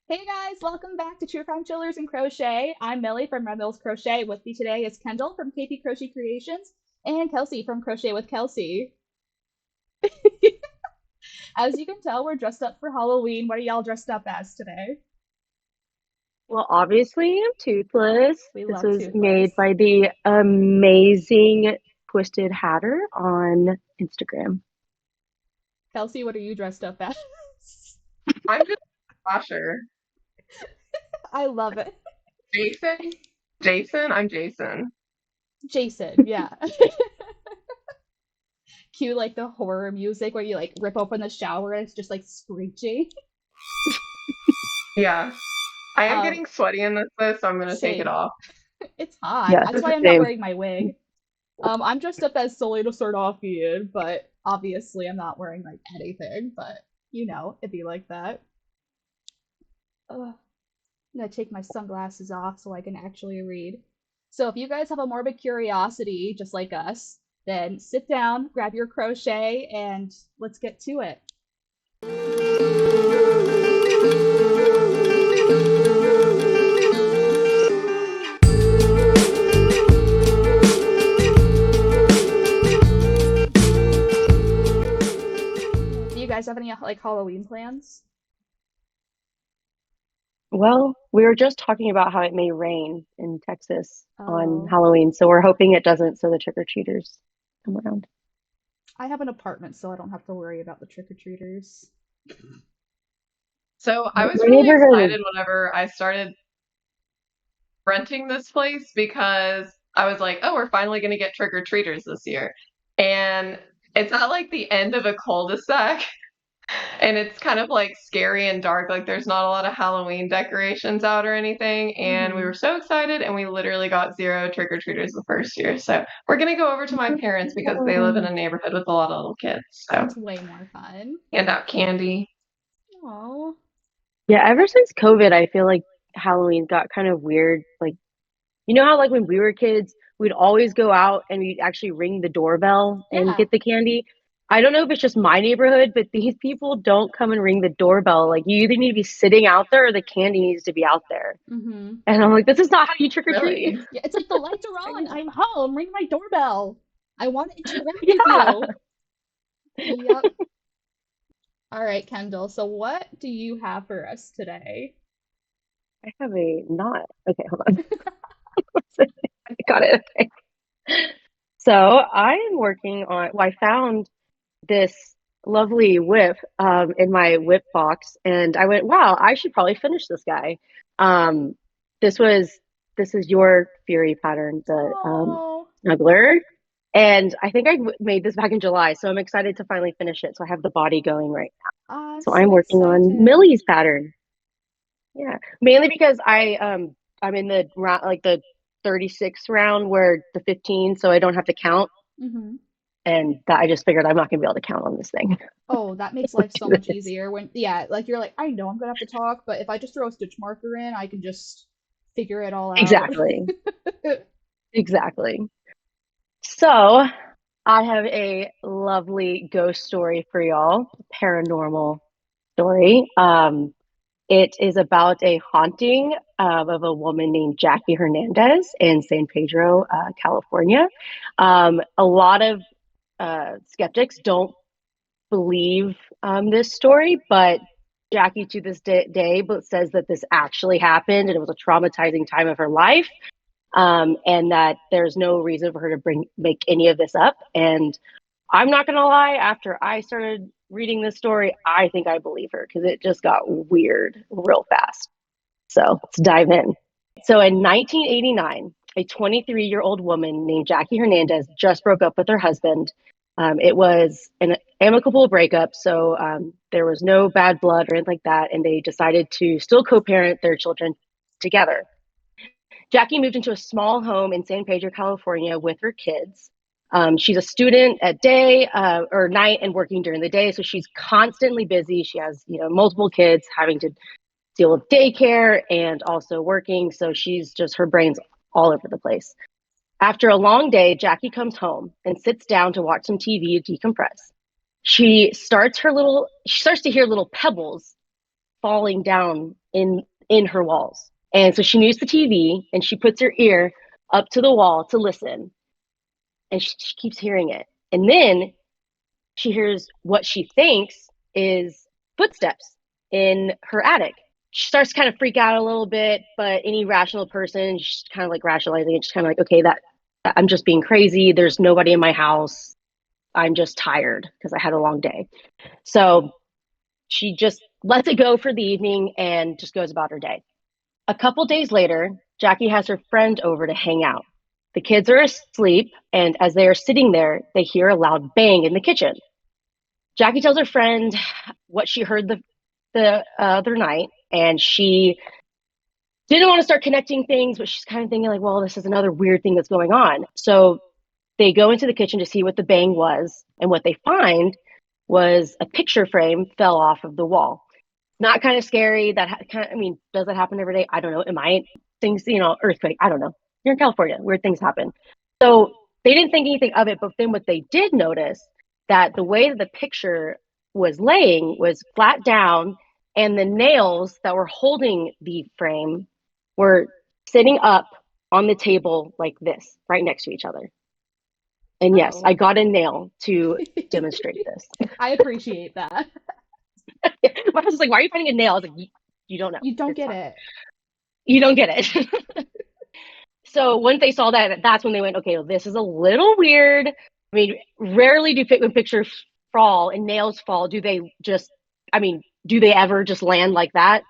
Hey guys, welcome back to True Crime Chillers and Crochet. I'm Millie from RedMillsCrochet. With me today is Kendall from KP Crochet Creations and Kelsey from Crochet with Kelsey. As you can tell, we're dressed up for Halloween. What are y'all dressed up as today? Well, obviously, I'm toothless. We This love was made Toothless. by the amazing Twisted Hatter on Instagram. Kelsey, what are you dressed up as? I'm just a slasher. I love it. Jason? I'm Jason. Jason, yeah. Cue like the horror music where you like rip open the shower and it's just like screeching. Yeah. I am Um, getting sweaty in this though, so I'm gonna take it Same. off. It's hot. Yes, That's why I'm not same. wearing my wig. I'm dressed up as Sully to start off Ian, but obviously I'm not wearing like anything, but it'd be like that. Ugh. I'm gonna take my sunglasses off so I can actually read. So if you guys have a morbid curiosity, just like us, then sit down, grab your crochet, and let's get to it. Do you guys have any like Halloween plans? Well, we were just talking about how it may rain in Texas on Oh, Halloween, so we're hoping it doesn't so the trick-or-treaters come around. I have an apartment, so I don't have to worry about the trick-or-treaters. So I My was really neighborhood is, excited whenever I started renting this place because I was like, oh, we're finally gonna get trick-or-treaters this year. And it's at like the end of a cul-de-sac. And it's kind of like scary and dark. Like there's not a lot of Halloween decorations out or anything. And we Mm-hmm. were so excited and we literally got zero trick-or-treaters the first year. So we're gonna go over to my parents because they live in a neighborhood with a lot of little kids. So That's way more fun. hand out candy. Oh, yeah, ever since COVID, I feel like Halloween got kind of weird. Like, you know how like when we were kids, we'd always go out and we'd actually ring the doorbell and yeah. get the candy. I don't know if it's just my neighborhood, but these people don't come and ring the doorbell. Like you either need to be sitting out there or the candy needs to be out there. Mm-hmm. And I'm like, this is not how you trick or treat. Really? Yeah, it's like the lights are on. I'm home. Ring my doorbell. I want to interact with Yeah. you. Yep. All right, Kendall. So what do you have for us today? I have a knot. Okay, hold on. I got it. Okay. So I am working on, well, I found this lovely whip in my whip box, and I went, "Wow, I should probably finish this guy." Um, this was this is your Fury pattern, the Oh, Snuggler, and I think made this back in July, so I'm excited to finally finish it. So I have the body going right now. I'm So I'm so working on excited. Millie's pattern. Yeah, mainly because I'm in the round like the 36 round where the 15, so I don't have to count, Mm-hmm. and that I just figured I'm not gonna be able to count on this thing. Oh, that makes Let's life so do much this. easier when, yeah, like you're like, I know I'm gonna have to talk, but if I just throw a stitch marker in, I can just figure it all out. Exactly. Exactly. So I have a lovely ghost story for y'all, paranormal story. It is about a haunting of a woman named Jackie Hernandez in San Pedro, California. A lot of skeptics don't believe this story, but Jackie to this day but says that this actually happened and it was a traumatizing time of her life, and that there's no reason for her to make any of this up. And I'm not gonna lie, after I started reading this story, I think I believe her because it just got weird real fast. So let's dive in. So in 1989, a 23-year-old woman named Jackie Hernandez just broke up with her husband. It was an amicable breakup, so there was no bad blood or anything like that, and they decided to still co-parent their children together. Jackie moved into a small home in San Pedro, California with her kids. She's a student at day or night and working during the day, so she's constantly busy. She has, multiple kids having to deal with daycare and also working, so she's just her brain's all over the place. After a long day, Jackie comes home and sits down to watch some TV to decompress. She starts to hear little pebbles falling down in her walls. And so she mutes the TV and she puts her ear up to the wall to listen. And she keeps hearing it. And then she hears what she thinks is footsteps in her attic. She starts to kind of freak out a little bit, but any rational person, she's kind of like rationalizing it. She's kind of like, okay, that I'm just being crazy. There's nobody in my house. I'm just tired because I had a long day. So she just lets it go for the evening and just goes about her day. A couple days later, Jackie has her friend over to hang out. The kids are asleep, and as they are sitting there, they hear a loud bang in the kitchen. Jackie tells her friend what she heard the other night, and she didn't want to start connecting things, but she's kind of thinking like, well, this is another weird thing that's going on. So they go into the kitchen to see what the bang was, and what they find was a picture frame fell off of the wall. Not kind of scary. I mean, does that happen every day? I don't know. It might. Things, earthquake. I don't know. You're in California. Weird things happen. So they didn't think anything of it, but then what they did notice that the way that the picture was laying was flat down, and the nails that were holding the frame were sitting up on the table like this, right next to each other. And yes, I Oh. got a nail to demonstrate this. I appreciate that. My husband's like, why are you finding a nail? I was like, you don't know. You don't It's get fine. it. You don't get it. So once they saw that, that's when they went, okay, well, this is a little weird. I mean, rarely do when pictures fall and nails fall, do they ever just land like that?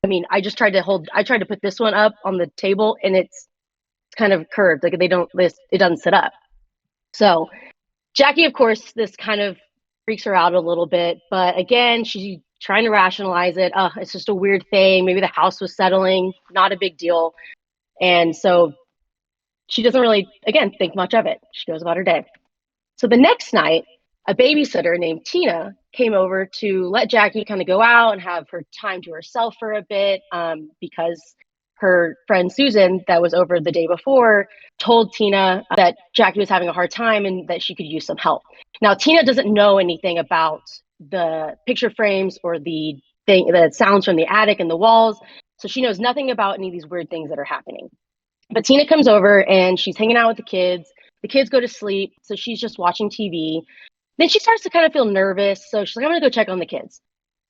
I mean, I tried to put this one up on the table and it's kind of curved. Like it doesn't sit up. So Jackie, of course, this kind of freaks her out a little bit, but again, she's trying to rationalize it. It's just a weird thing. Maybe the house was settling, not a big deal. And so she doesn't really, again, think much of it. She goes about her day. So the next night, a babysitter named Tina came over to let Jackie kind of go out and have her time to herself for a bit, because her friend Susan, that was over the day before, told Tina that Jackie was having a hard time and that she could use some help. Now, Tina doesn't know anything about the picture frames or the sounds from the attic and the walls. So she knows nothing about any of these weird things that are happening. But Tina comes over and she's hanging out with the kids. The kids go to sleep, so she's just watching TV. Then she starts to kind of feel nervous. So she's like, I'm going to go check on the kids.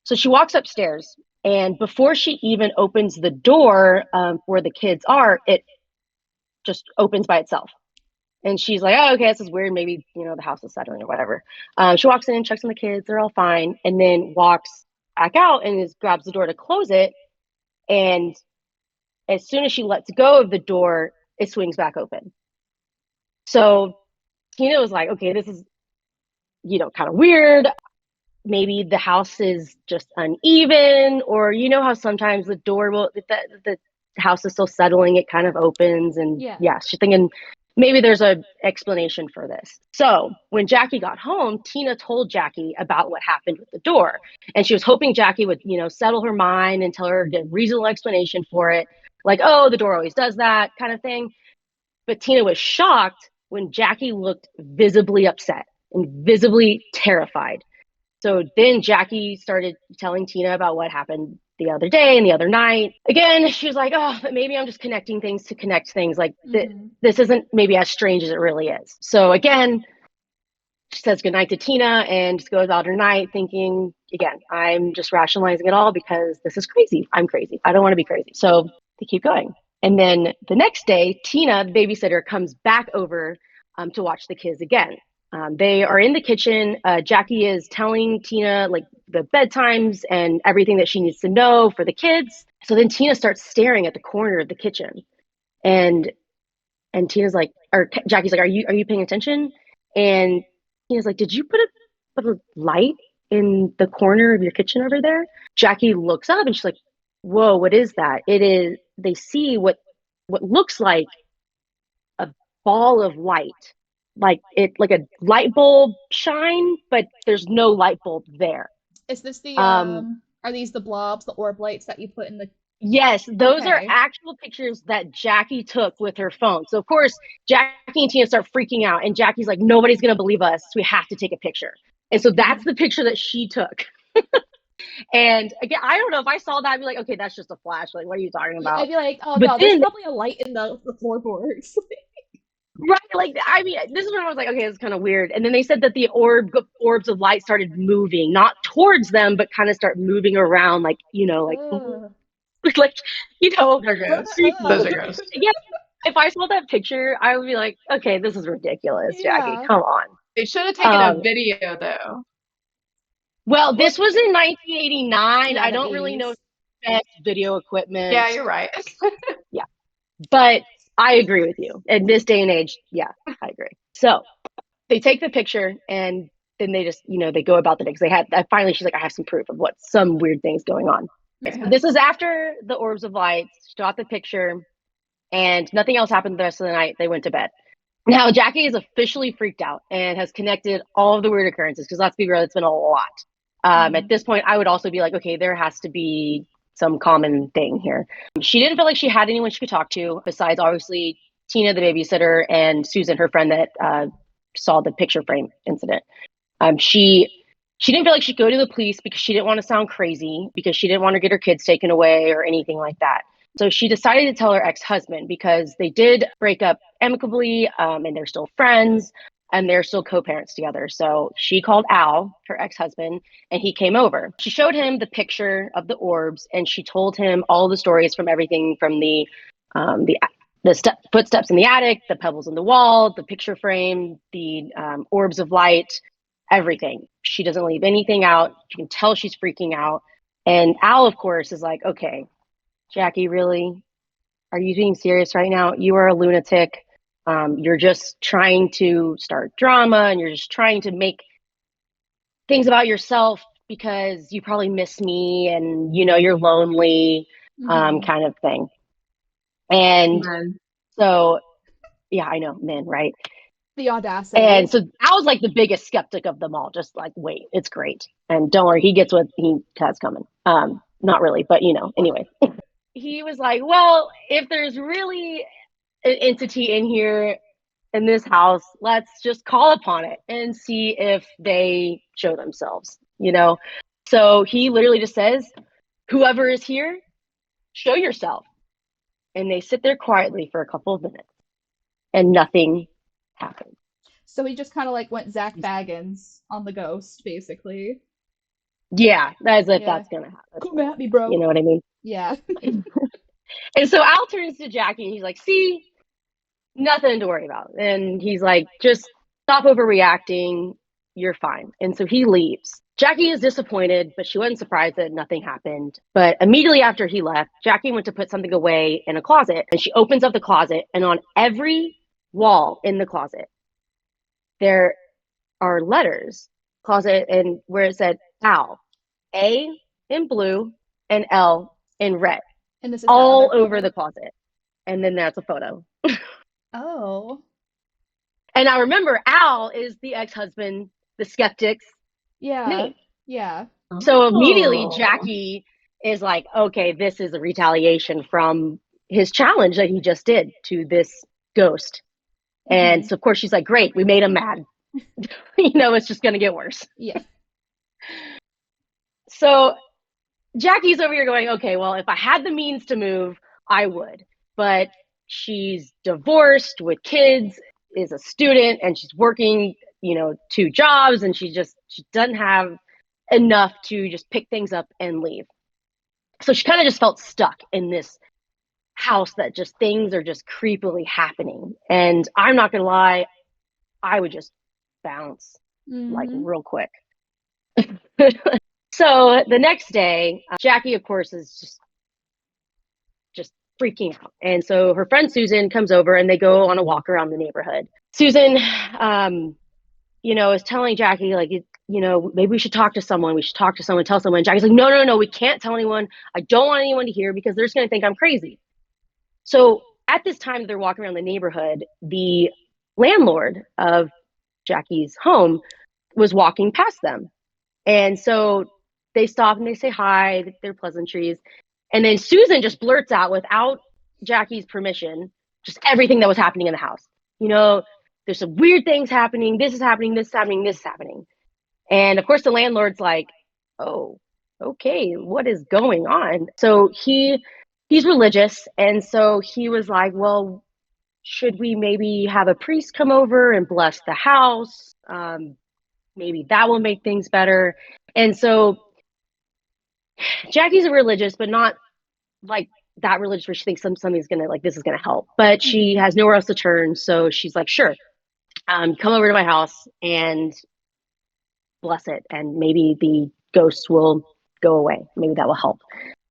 So she walks upstairs. And before she even opens the door where the kids are, it just opens by itself. And she's like, oh, okay, this is weird. Maybe, the house is settling or whatever. She walks in, checks on the kids. They're all fine. And then walks back out and grabs the door to close it. And as soon as she lets go of the door, it swings back open. So Tina was like, okay, this is, kind of weird. Maybe the house is just uneven, or how sometimes the door the house is still settling, it kind of opens. And Yeah. yeah, she's thinking maybe there's an explanation for this. So when Jackie got home, Tina told Jackie about what happened with the door. And she was hoping Jackie would, settle her mind and tell her a reasonable explanation for it. Like, oh, the door always does that kind of thing. But Tina was shocked when Jackie looked visibly upset and visibly terrified. So then Jackie started telling Tina about what happened the other day and the other night. Again, she was like, oh, but maybe I'm just connecting things to connect things. Like this isn't maybe as strange as it really is. So again, she says goodnight to Tina and just goes out her night thinking, again, I'm just rationalizing it all because this is crazy. I'm crazy. I don't want to be crazy. So they keep going. And then the next day, Tina, the babysitter, comes back over to watch the kids again. They are in the kitchen. Jackie is telling Tina like the bedtimes and everything that she needs to know for the kids. So then Tina starts staring at the corner of the kitchen, and Tina's like, or Jackie's like, are you paying attention? And Tina's like, did you put a light in the corner of your kitchen over there? Jackie looks up and she's like, whoa, what is that? It is. They see what looks like a ball of light, like a light bulb shine, but there's no light bulb there. Is this the Um, are these the blobs, the orb lights that you put in the yes, those are Okay. actual pictures that Jackie took with her phone. So of course, Jackie and Tina start freaking out, and Jackie's like, nobody's gonna believe us. We have to take a picture. And so that's the picture that she took. And again, I don't know if I saw that, I'd be like, okay, that's just a flash. Like, what are you talking Yeah, I'd about? be like, oh But no, there's then, probably a light in the floorboards. right, like, I mean, this is when I was like, okay, it's kind of weird. And then they said that the orbs of light started moving, not towards them, but kind of start moving around, like, like, Ugh. like, They're gross. Those creepy. are gross. Yeah, if I saw that picture, I would be like, okay, this is ridiculous, Jackie. Yeah. Come on. They should have taken a Um, video though. well, Well, this was in 1989. yeah, I in the don't really know 80s. if best video Yeah, equipment. you're right. Yeah, but I agree with you. In this day and age, yeah, I agree. So they take the picture and then they just, they go about the day because they had, finally, she's like, I have some proof of what some weird things going on. So this is after the orbs of light. She got the picture and nothing else happened the rest of the night. They went to bed. Now, Jackie is officially freaked out and has connected all of the weird occurrences because let's be real, it's been a lot. At this point, I would also be like, okay, there has to be some common thing here. She didn't feel like she had anyone she could talk to besides obviously Tina, the babysitter, and Susan, her friend that saw the picture frame incident. She didn't feel like she could go to the police because she didn't want to sound crazy, because she didn't want to get her kids taken away or anything like that. So she decided to tell her ex-husband because they did break up amicably, and they're still friends and they're still co-parents together. So she called Al, her ex-husband, and he came over. She showed him the picture of the orbs and she told him all the stories from everything from the footsteps in the attic, the pebbles in the wall, the picture frame, the orbs of light, everything. She doesn't leave anything out. You can tell she's freaking out. And Al, of course, is like, okay, Jackie, really? Are you being serious right now? You are a lunatic. You're just trying to start drama and you're just trying to make things about yourself because you probably miss me and you're lonely, Mm-hmm. kind of thing. And Man. so, yeah, I know, men, right? The And audacity. so I was like the biggest skeptic of them all, just like, wait, it's great. And don't worry, he gets what he has coming. Not really, but anyway. He was like, well, if there's really an entity in here in this house, let's just call upon it and see if they show themselves. So he literally just says, whoever is here, show yourself. And they sit there quietly for a couple of minutes and nothing happens. So he just kind of like went Zach Baggins on the ghost, basically. Yeah, that's if Yeah. that's gonna happen. That's Come gonna at me, happen. You bro. know what I mean? Yeah. And so Al turns to Jackie and he's like, see, nothing to worry about. And he's like, just stop overreacting. You're fine. And so he leaves. Jackie is disappointed, but she wasn't surprised that nothing happened. But immediately after he left, Jackie went to put something away in a closet and she opens up the closet. And on every wall in the closet, there are letters, closet, and where it said Al, A in blue and L in red, And this is that other all over photo. the closet. And then that's a photo. Oh. And I remember Al is the ex-husband, the skeptic's Yeah. name. Yeah. So immediately Oh. Jackie is like, okay, this is a retaliation from his challenge that he just did to this ghost. And Mm-hmm. so of course she's like, great, we made him mad. It's just gonna get worse. Yeah. So Jackie's over here going, okay, well, if I had the means to move, I would. But she's divorced with kids, is a student, and she's working, two jobs, and she doesn't have enough to just pick things up and leave. So she kind of just felt stuck in this house that just things are just creepily happening. And I'm not gonna lie, I would just bounce like Mm-hmm. real quick. So the next day, Jackie, of course, is just freaking out. And so her friend Susan comes over and they go on a walk around the neighborhood. Susan, is telling Jackie, like, maybe we should talk to someone. We should talk to someone, tell someone. And Jackie's like, no, no, no, we can't tell anyone. I don't want anyone to hear because they're just going to think I'm crazy. So at this time, they're walking around the neighborhood. The landlord of Jackie's home was walking past them. And so they stop and they say hi, they're pleasantries. And then Susan just blurts out without Jackie's permission, just everything that was happening in the house. There's some weird things happening. This is happening, this is happening, this is happening. And of course, the landlord's like, oh, okay, what is going on? So he's religious, and so he was like, well, should we maybe have a priest come over and bless the house? Maybe that will make things better. And so Jackie's a religious, but not like that religious where she thinks something's gonna like this is gonna help. But she Hmm. has nowhere else to turn, so she's like, sure, come over to my house and bless it, and maybe the ghosts will go away. Maybe that will help.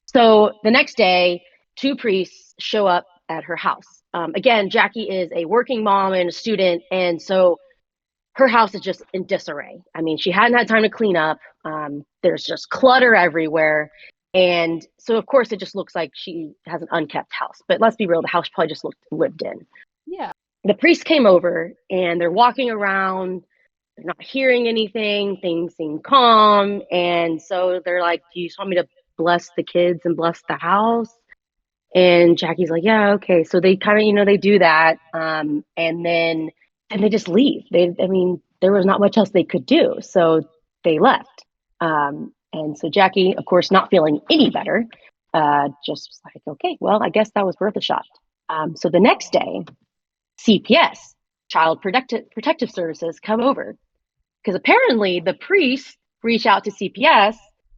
So the next day, two priests show up at her house. Again, Jackie is a working mom and a student, and so her house is just in disarray. I mean, she hadn't had time to clean up. There's just clutter everywhere. And so, of course, it just looks like she has an unkept house. But let's be real, the house probably just looked lived in. Yeah. The priest came over and they're walking around. They're not hearing anything. Things seem calm. And so they're like, do you just want me to bless the kids and bless the house? And Jackie's like, yeah, okay. So they kind of, they do that. And they just leave. I mean, there was not much else they could do. So they left. And so Jackie, of course, not feeling any better, just was like, okay, well, I guess that was worth a shot. So the next day, CPS, Child Protective Services, come over because apparently the priest reached out to CPS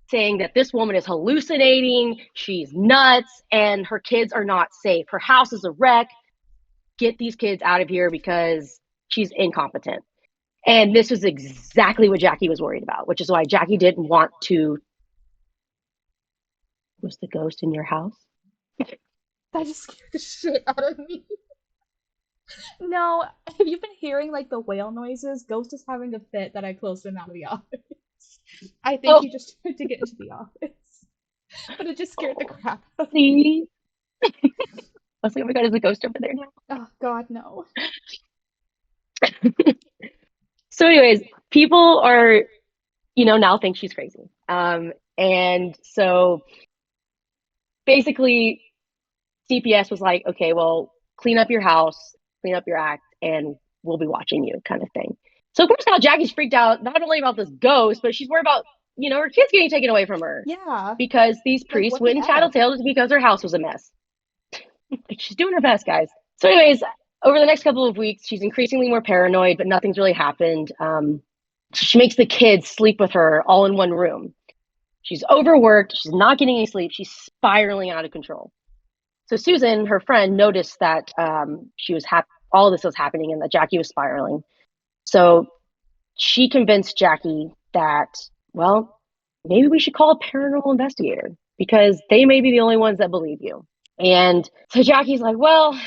saying that this woman is hallucinating, she's nuts, and her kids are not safe. Her house is a wreck. Get these kids out of here because she's incompetent. And this was exactly what Jackie was worried about, which is why Jackie didn't want to. Was the ghost in your house? That just scared the shit out of me. No, have you been hearing like the whale noises? Ghost is having a fit that I closed him out of the office. I think Oh, he just tried to get into the office. But it just scared the crap out of me. see? I was like, oh my God, is the ghost over there now? Oh god, no. So, anyways, people are, now think she's crazy. And so basically, CPS was like, okay, well, clean up your house, clean up your act, and we'll be watching you, kind of thing. So, of course, now Jackie's freaked out, not only about this ghost, but she's worried about, her kids getting taken away from her Yeah. because these Like priests what the went and F? tattletaled because her house was a mess. Like, she's doing her best, guys. So, anyways, over the next couple of weeks, she's increasingly more paranoid, but nothing's really happened. She makes the kids sleep with her all in one room. She's overworked. She's not getting any sleep. She's spiraling out of control. So Susan, her friend, noticed that she was all of this was happening and that Jackie was spiraling. So she convinced Jackie that, well, maybe we should call a paranormal investigator because they may be the only ones that believe you. And so Jackie's like, well,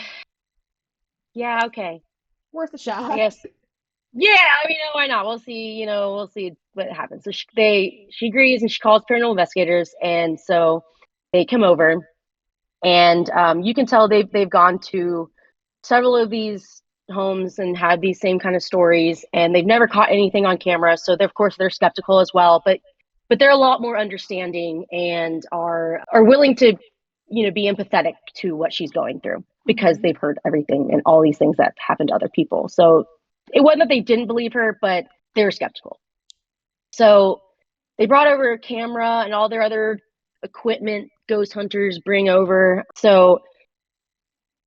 yeah, okay, Worth a I shot. guess. Yeah, I mean, why not? We'll see. We'll see what happens. So she agrees and she calls paranormal investigators, and so they come over, and you can tell they've gone to several of these homes and had these same kind of stories, and they've never caught anything on camera. So of course they're skeptical as well, but they're a lot more understanding and are willing to be empathetic to what she's going through because Hmm. they've heard everything and all these things that happened to other people. So it wasn't that they didn't believe her, but they were skeptical. So they brought over a camera and all their other equipment ghost hunters bring over. So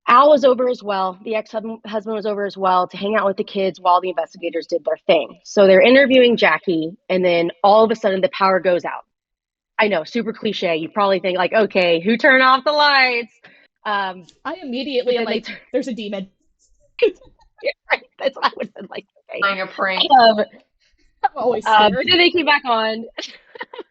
Al was over as well. The ex-husband was over as well to hang out with the kids while the investigators did their thing. So they're interviewing Jackie, and then all of a sudden the power goes out. I know, super cliche. You probably think like, okay, who turned off the lights? I But immediately am then they like, turn. there's a demon. Yeah, right. That's what I would have been like. Okay. Playing a prank. Um, I'm always but scared. then they came back on,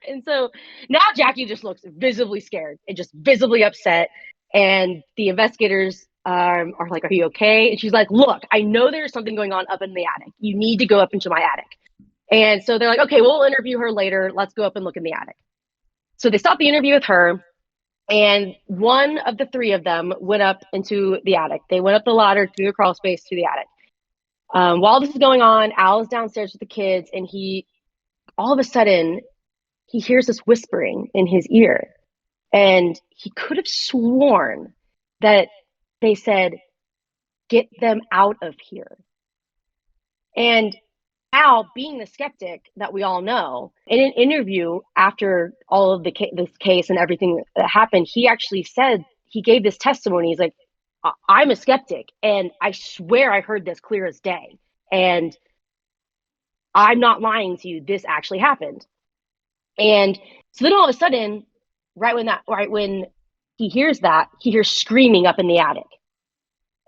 and so now Jackie just looks visibly scared and just visibly upset. And the investigators are like, "Are you okay?" And she's like, "Look, I know there's something going on up in the attic. You need to go up into my attic." And so they're like, "Okay, we'll interview her later. Let's go up and look in the attic." So they stopped the interview with her, and one of the three of them went up into the attic. They went up the ladder through the crawl space to the attic. While this is going on, Al is downstairs with the kids, and all of a sudden he hears this whispering in his ear, and he could have sworn that they said, "Get them out of here." And Al, being the skeptic that we all know, in an interview after all of this case and everything that happened, he actually said, he gave this testimony. He's like, I'm a skeptic, and I swear I heard this clear as day. And I'm not lying to you. This actually happened. And so then all of a sudden, right when he hears that, he hears screaming up in the attic.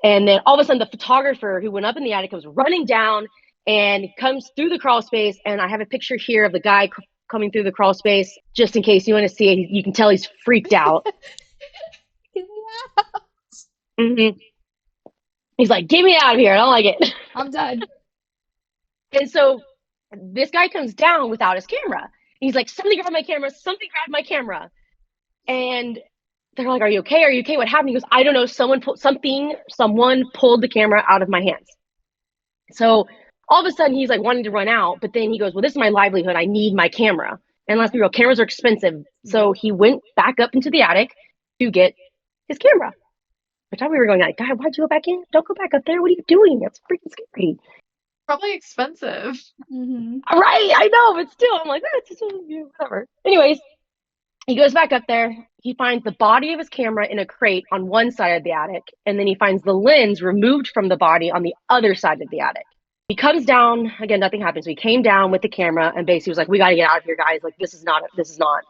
And then all of a sudden, the photographer who went up in the attic comes running down and comes through the crawl space. And I have a picture here of the guy coming through the crawl space, just in case you want to see it. You can tell he's freaked out. Mm-hmm. He's like, "Get me out of here! I don't like it." I'm done. And so this guy comes down without his camera. He's like, "Something grabbed my camera! Something grabbed my camera!" And they're like, "Are you okay? Are you okay? What happened?" He goes, "I don't know. Someone pulled the camera out of my hands." So all of a sudden he's like wanting to run out, but then he goes, "Well, this is my livelihood. I need my camera." And let's be real, cameras are expensive. So he went back up into the attic to get his camera. I thought we were going like, "God, why'd you go back in? Don't go back up there. What are you doing? That's freaking scary." Probably expensive. Mm-hmm. Right, I know, but still, I'm like, it's just whatever. Anyways, he goes back up there. He finds the body of his camera in a crate on one side of the attic, and then he finds the lens removed from the body on the other side of the attic. He comes down again. Nothing happens. So he came down with the camera and basically was like, "We got to get out of here, guys. Like, this is not.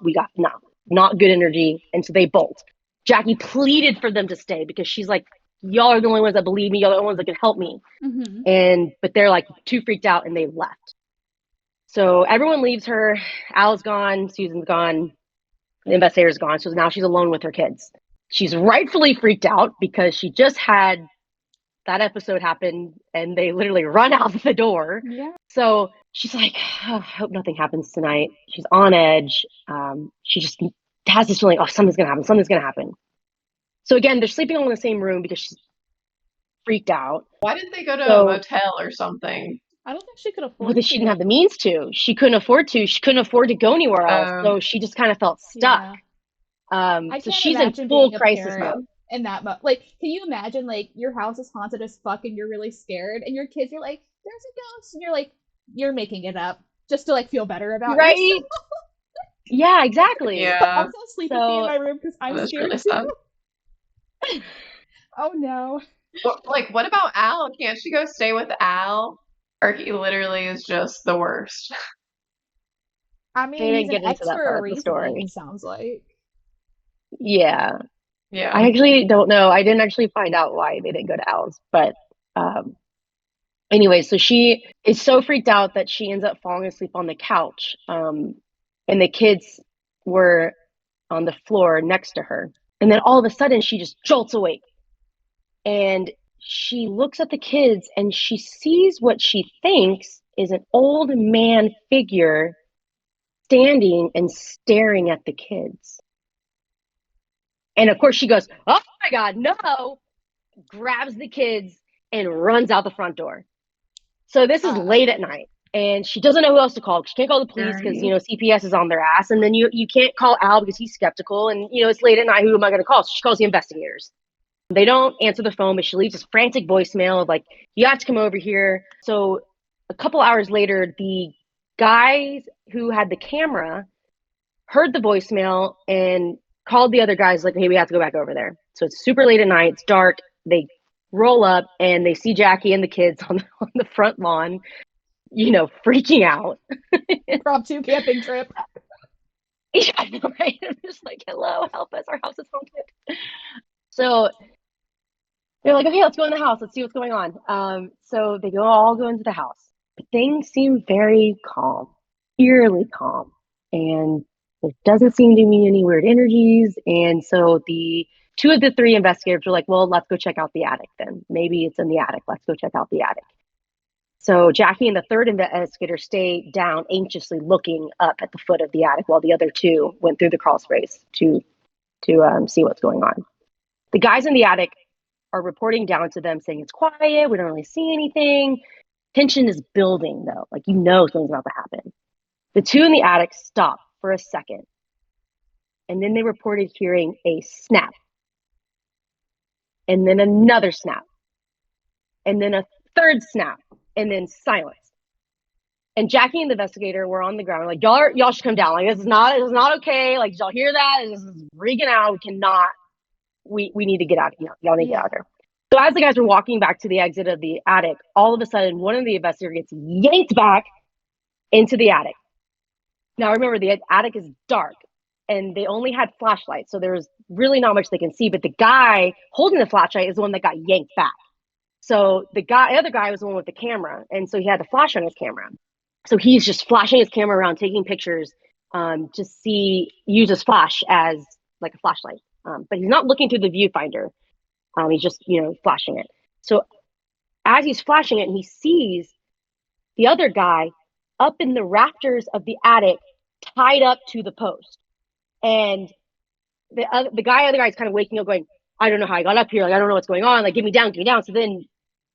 We got no, not good energy." And so they bolt. Jackie pleaded for them to stay because she's like, "Y'all are the only ones that believe me. Y'all are the only ones that can help me." Mm-hmm. But they're like too freaked out and they left. So everyone leaves her. Al's gone. Susan's gone. The investigator's gone. So now she's alone with her kids. She's rightfully freaked out because she just had that episode happen and they literally run out the door. Yeah. So she's like, "Oh, I hope nothing happens tonight." She's on edge. She just has this feeling, oh, something's going to happen. Something's going to happen. So again, they're sleeping all in the same room because she's freaked out. Why didn't they go to a So, motel or something? I don't think she could well, afford she didn't to. have the means to. She couldn't afford to. She couldn't afford to go anywhere else. So she just kind of felt stuck. Yeah. I So can't she's in imagine full being a crisis parent mode. in that like, can you imagine like your house is haunted as fuck and you're really scared and your kids are like, "There's a ghost," and you're like, you're making it up just to like feel better about yourself. Right? Yeah, exactly. Yeah, Also, sleep with me in So my room because I'm that was scared really too. sad. Oh no. Like, what about Al? Can't she go stay with Al? Or he literally is just the worst. I they mean, he's didn't an get into ex that for a part of the reason, story. it sounds like. Yeah. I Yeah. actually don't know. I didn't actually find out why they didn't go to Al's. But um, anyway, so she is so freaked out that she ends up falling asleep on the couch. And the kids were on the floor next to her. And then all of a sudden, she just jolts awake. And she looks at the kids and she sees what she thinks is an old man figure standing and staring at the kids. And of course, she goes, "Oh my God, no!" Grabs the kids and runs out the front door. So this is Uh, late at night. And she doesn't know who else to call. She can't call the police because, Right. CPS is on their ass. And then you can't call Al because he's skeptical. And, it's late at night. Who am I going to call? So she calls the investigators. They don't answer the phone, but she leaves this frantic voicemail of like, "You have to come over here." So a couple hours later, the guys who had the camera heard the voicemail and called the other guys like, "Hey, we have to go back over there." So it's super late at night. It's dark. They roll up and they see Jackie and the kids on the front lawn, freaking out. impromptu camping trip. Yeah, I know, right? I'm just like, "Hello, help us. Our house is haunted." So they're like, "Okay, let's go in the house. Let's see what's going on." So they all go into the house. But things seem very calm, eerily calm. And there doesn't seem to be any weird energies. And so the two of the three investigators were like, "Well, let's go check out the attic then. Maybe it's in the attic. Let's go check out the attic." So Jackie and the third investigator stayed down, anxiously looking up at the foot of the attic while the other two went through the crawl space to see what's going on. The guys in the attic are reporting down to them saying it's quiet. We don't really see anything. Tension is building though. Like, something's about to happen. The two in the attic stop for a second. And then they reported hearing a snap. And then another snap. And then a third snap. And then silence. And Jackie and the investigator were on the ground, like, y'all should come down. Like, this is not okay. Like, did y'all hear that? This is freaking out. We cannot. We need to get out of here. Y'all need to get out of here. So as the guys were walking back to the exit of the attic, all of a sudden, one of the investigators gets yanked back into the attic. Now remember, the attic is dark, and they only had flashlights, so there's really not much they can see. But the guy holding the flashlight is the one that got yanked back. So the other guy was the one with the camera, and so he had the flash on his camera. So he's just flashing his camera around, taking pictures, to use his flash as like a flashlight. But he's not looking through the viewfinder. He's just, flashing it. So as he's flashing it, he sees the other guy up in the rafters of the attic, tied up to the post. And the other guy's kind of waking up, going, "I don't know how I got up here. Like, I don't know what's going on. Like, get me down." So then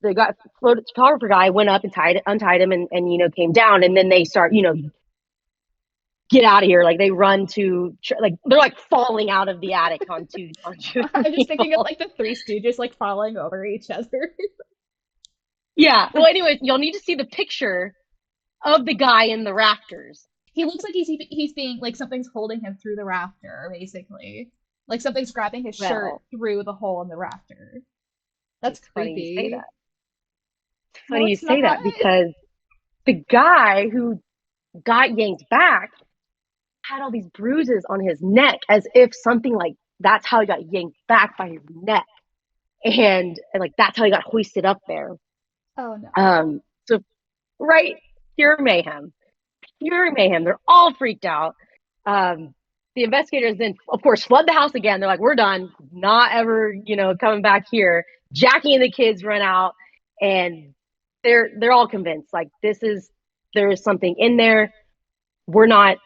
the photographer guy went up and untied him and came down, and then they start, get out of here. Like, they run to, like, they're like falling out of the attic onto I'm just thinking of like the Three Stooges like falling over each other. Yeah. Well, anyways, you'll need to see the picture of the guy in the rafters. He looks like he's being like something's holding him through the rafter, basically. Like something's grabbing his shirt through the hole in the rafter. That's creepy. It's funny you say that because the guy who got yanked back had all these bruises on his neck, as if something like that's how he got yanked back by his neck, and like that's how he got hoisted up there. Oh no. So right, pure mayhem. They're all freaked out. The investigators then, of course, flood the house again. They're like, "We're done. Not ever, coming back here." Jackie and the kids run out, and they're all convinced, like, there is something in there. We're not.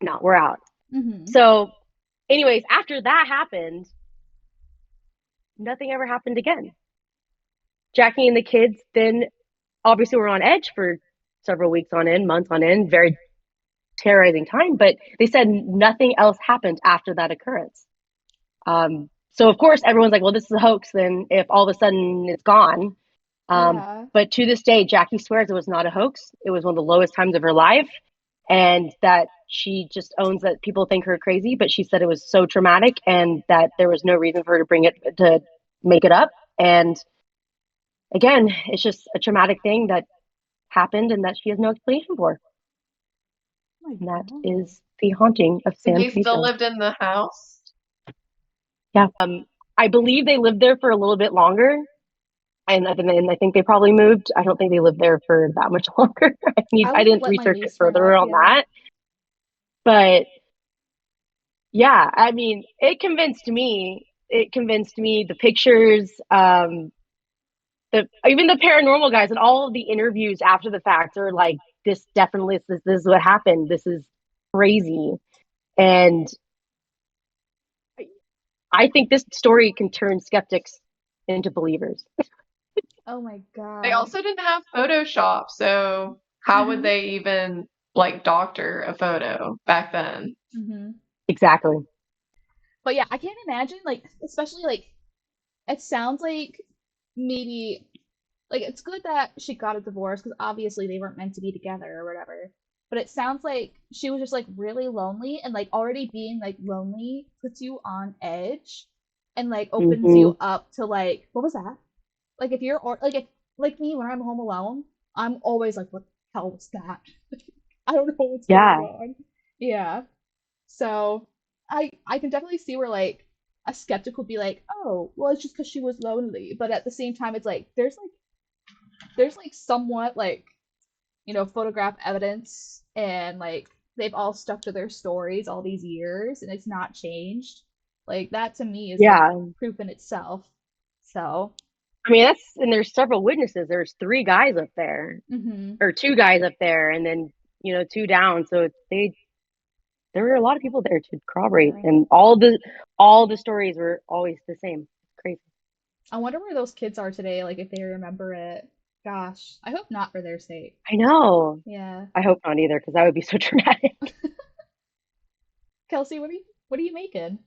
No, we're out. Mm-hmm. So, anyways, after that happened, nothing ever happened again. Jackie and the kids then obviously were on edge for several weeks on end, months on end, very terrorizing time, but they said nothing else happened after that occurrence. So of course everyone's like, well, this is a hoax then if all of a sudden it's gone. But to this day, Jackie swears it was not a hoax. It was one of the lowest times of her life, and that she just owns that people think her crazy, but she said it was so traumatic and that there was no reason for her to make it up. And again, it's just a traumatic thing that happened and that she has no explanation for. And that is the haunting of San He still lived in the house? Yeah. I believe they lived there for a little bit longer. And I think they probably moved. I don't think they lived there for that much longer. I didn't research it further on that. But yeah, I mean, it convinced me. The pictures, even the paranormal guys and all of the interviews after the fact are like, this is what happened. This is crazy. And I think this story can turn skeptics into believers. Oh my god. They also didn't have Photoshop, so how would they even like doctor a photo back then? Mm-hmm. Exactly. But yeah, I can't imagine, like, especially like, it sounds like maybe, like, it's good that she got a divorce because obviously they weren't meant to be together or whatever. But it sounds like she was just like really lonely, and like already being like lonely puts you on edge and like opens you up to like, what was that? Like if you're like me when I'm home alone, I'm always like, what the hell was that? I don't know what's going on. Yeah. So I can definitely see where like a skeptic would be like, oh, well, it's just because she was lonely. But at the same time, it's like there's like somewhat like, photograph evidence, and like they've all stuck to their stories all these years and it's not changed. Like that to me is like proof in itself. So I mean, and there's several witnesses. There's 3 guys up there, or 2 guys up there, and then 2 down. So there were a lot of people there to corroborate, and all the stories were always the same. It's crazy. I wonder where those kids are today. Like if they remember it. Gosh, I hope not for their sake. I know. Yeah. I hope not either, because that would be so dramatic. Kelsey, what are you making?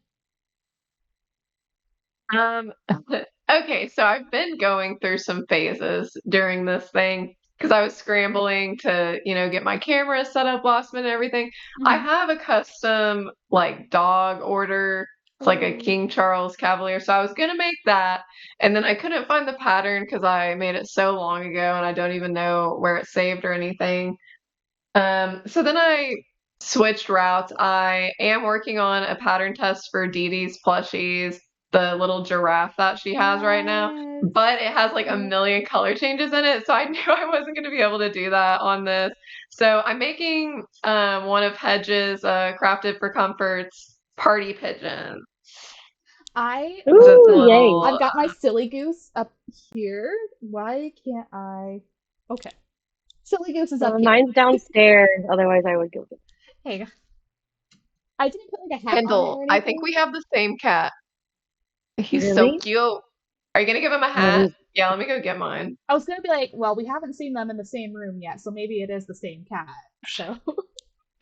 Okay, so I've been going through some phases during this thing. because I was scrambling to, get my camera set up last minute and everything. I have a custom like dog order. It's like a King Charles Cavalier. So I was gonna make that, and then I couldn't find the pattern because I made it so long ago and I don't even know where it's saved or anything. So then I switched routes. I am working on a pattern test for Dee Dee's plushies, the little giraffe that she has right now, Yes. but it has like a million color changes in it, so I knew I wasn't going to be able to do that on this. So I'm making one of Hedge's Crafted for Comfort's party pigeon. Ooh, yay. I've got my silly goose up here. Why can't I? Okay. Silly goose is up here. Mine's downstairs. Otherwise, I would go. Hey. I didn't put like a hat Kendall, on it or I anything. think we have the same cat. He's so Really? cute. Are you going to give him a hat? Yeah, let me go get mine. I was gonna be like, well, we haven't seen them in the same room yet, so maybe it is the same cat. So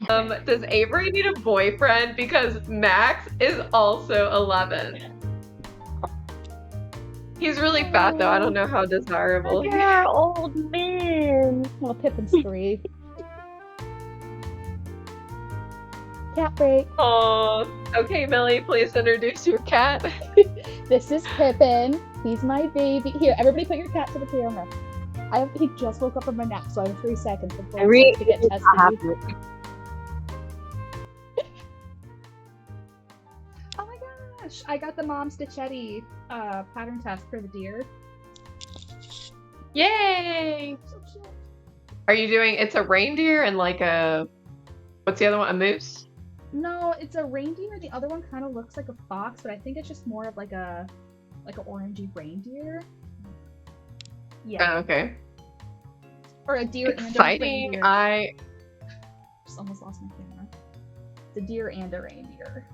Does Avery need a boyfriend? Because Max is also 11. He's really fat though. I don't know how desirable. You're old man. well, Pippin's 3. Cat break. Oh, okay, Millie, please introduce your cat. This is Pippin. He's my baby. Here, everybody put your cat to the camera. He just woke up from a nap, so I have 3 seconds before he starts to get testy. Oh my gosh! I got the Mom Stitchetti pattern test for the deer. Yay! So cute. Are you doing? It's a reindeer and like a. What's the other one? A moose? No, it's a reindeer. The other one kind of looks like a fox, but I think it's just more of like an orangey reindeer. Yeah. Oh, okay. Or a deer Exciting. and a reindeer. Just almost lost my camera. The deer and a reindeer.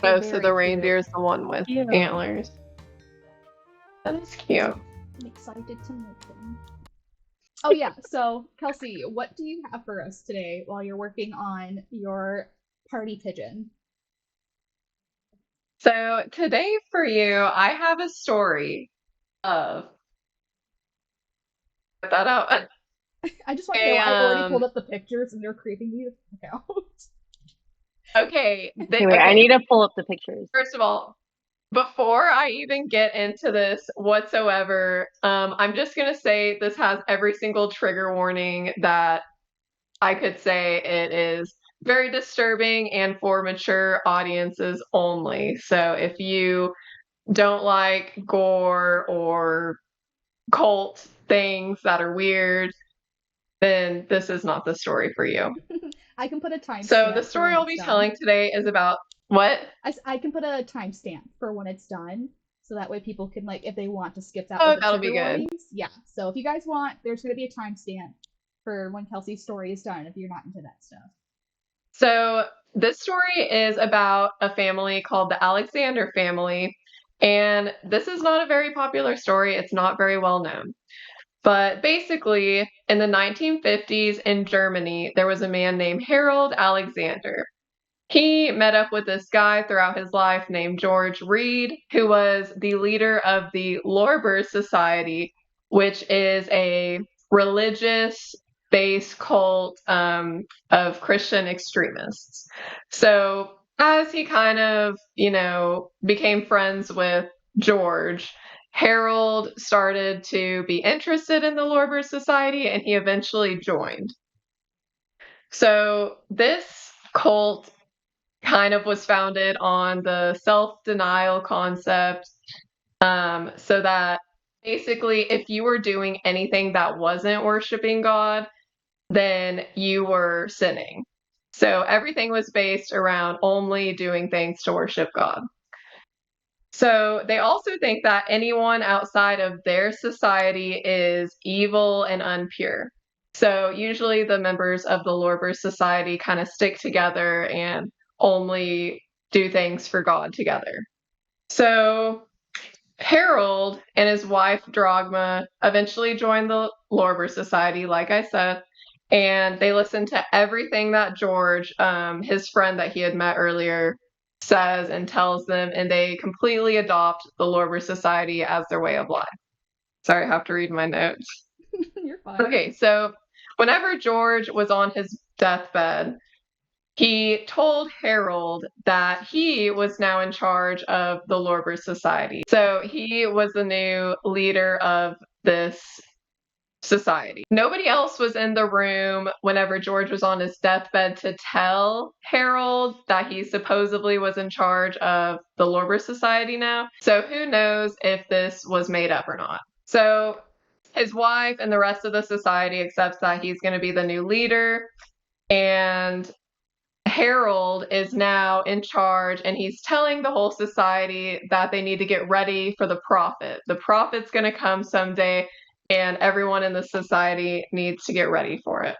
Oh, so the reindeer is the one with Cute. antlers. That is cute. I'm excited to make them. Oh yeah, so Kelsey, what do you have for us today while you're working on your party pigeon? So today for you, I have a story of. Put that out. I just want to know, I already pulled up the pictures and they're creeping me the fuck out. Okay. Wait, I need to pull up the pictures. First of all, before I even get into this whatsoever, I'm just gonna say this has every single trigger warning that I could say. It is very disturbing and for mature audiences only. So if you don't like gore or cult things that are weird, then this is not the story for you. I can put a timestamp. So the story I'll be telling today is about what? I can put a timestamp for when it's done, so that way people can, like, if they want to skip out. Oh, that'll be good. Warnings. Yeah. So if you guys want, there's going to be a timestamp for when Kelsey's story is done. If you're not into that stuff. So this story is about a family called the Alexander family, and this is not a very popular story. It's not very well known. But basically, in the 1950s in Germany, there was a man named Harold Alexander. He met up with this guy throughout his life named George Reed, who was the leader of the Lorber Society, which is a religious-based cult of Christian extremists. So as he kind of, became friends with George, Harold started to be interested in the Lorber Society, and he eventually joined. So this cult kind of was founded on the self-denial concept, so that basically if you were doing anything that wasn't worshiping God, then you were sinning. So everything was based around only doing things to worship God. So they also think that anyone outside of their society is evil and impure. So usually the members of the Lorber Society kind of stick together and only do things for God together. So Harold and his wife Drogma eventually joined the Lorber Society, like I said, and they listened to everything that George, his friend that he had met earlier, says and tells them, and they completely adopt the Lorber Society as their way of life. Sorry, I have to read my notes. You're fine. Okay, so whenever George was on his deathbed, he told Harold that he was now in charge of the Lorber Society. So he was the new leader of this society. Nobody else was in the room whenever George was on his deathbed to tell Harold that he supposedly was in charge of the Lorber Society now. So who knows if this was made up or not. So his wife and the rest of the society accepts that he's going to be the new leader, and Harold is now in charge, and he's telling the whole society that they need to get ready for the prophet. The prophet's going to come someday, and everyone in the society needs to get ready for it.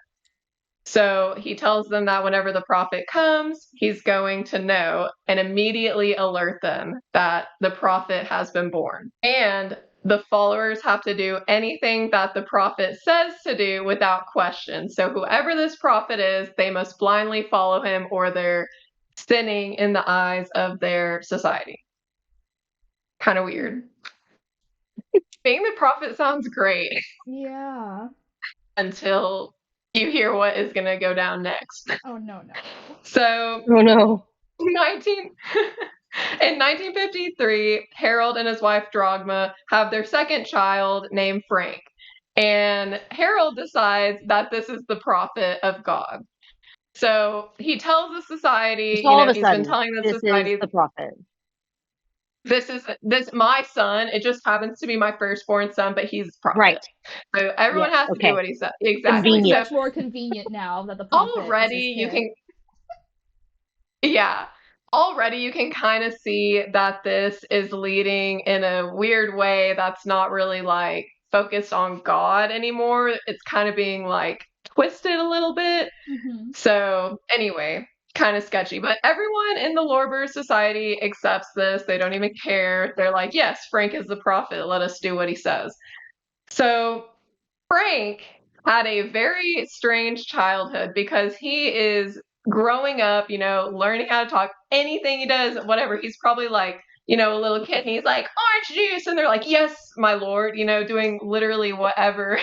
So he tells them that whenever the prophet comes, he's going to know and immediately alert them that the prophet has been born. And the followers have to do anything that the prophet says to do without question. So whoever this prophet is, they must blindly follow him, or they're sinning in the eyes of their society. Kind of weird. Being the prophet sounds great Yeah. until you hear what is going to go down next. Oh, no. So, Oh no. 19 in 1953, Harold and his wife Drogma have their second child named Frank. And Harold decides that this is the prophet of God. So he tells the society, Just all of a he's been sudden, telling the this is society, the prophet. this my son. It just happens to be my firstborn son, but he's the prophet. Right. So everyone Yes. has to do Okay. what he says. It's Exactly. like Convenient. much more convenient now that the prophet is his Already you kid. can Yeah. Already you can kind of see that this is leading in a weird way that's not really like focused on God anymore. It's kind of being like twisted a little bit. Mm-hmm. So, anyway, kind of sketchy. But everyone in the Lorber Society accepts this. They don't even care. They're like, yes, Frank is the prophet. Let us do what he says. So, Frank had a very strange childhood because he is growing up, learning how to talk. Anything he does, whatever, he's probably like, a little kid, and he's like, orange juice. And they're like, yes, my lord, doing literally whatever,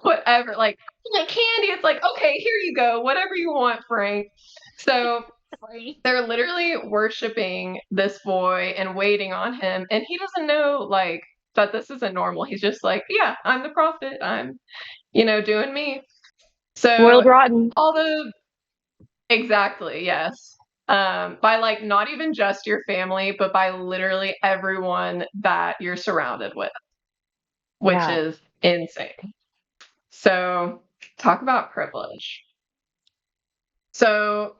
whatever, like candy. It's like, okay, here you go, whatever you want, Frank. So Frank. they're literally worshiping this boy and waiting on him. And he doesn't know, like, that this isn't normal. He's just like, yeah, I'm the prophet. I'm doing me. Spoiled So rotten. all the exactly, yes. By like not even just your family, but by literally everyone that you're surrounded with, which Yeah. is insane. So talk about privilege. So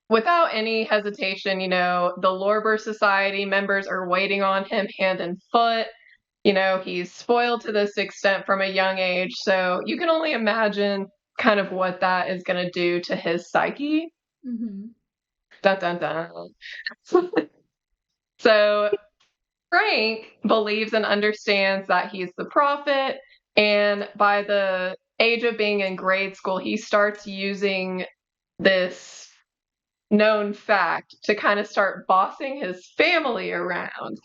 without any hesitation, the Lorber Society members are waiting on him hand and foot. He's spoiled to this extent from a young age. So you can only imagine kind of what that is going to do to his psyche. Mm-hmm. Dun, dun, dun. So Frank believes and understands that he's the prophet. And by the age of being in grade school, he starts using this known fact to kind of start bossing his family around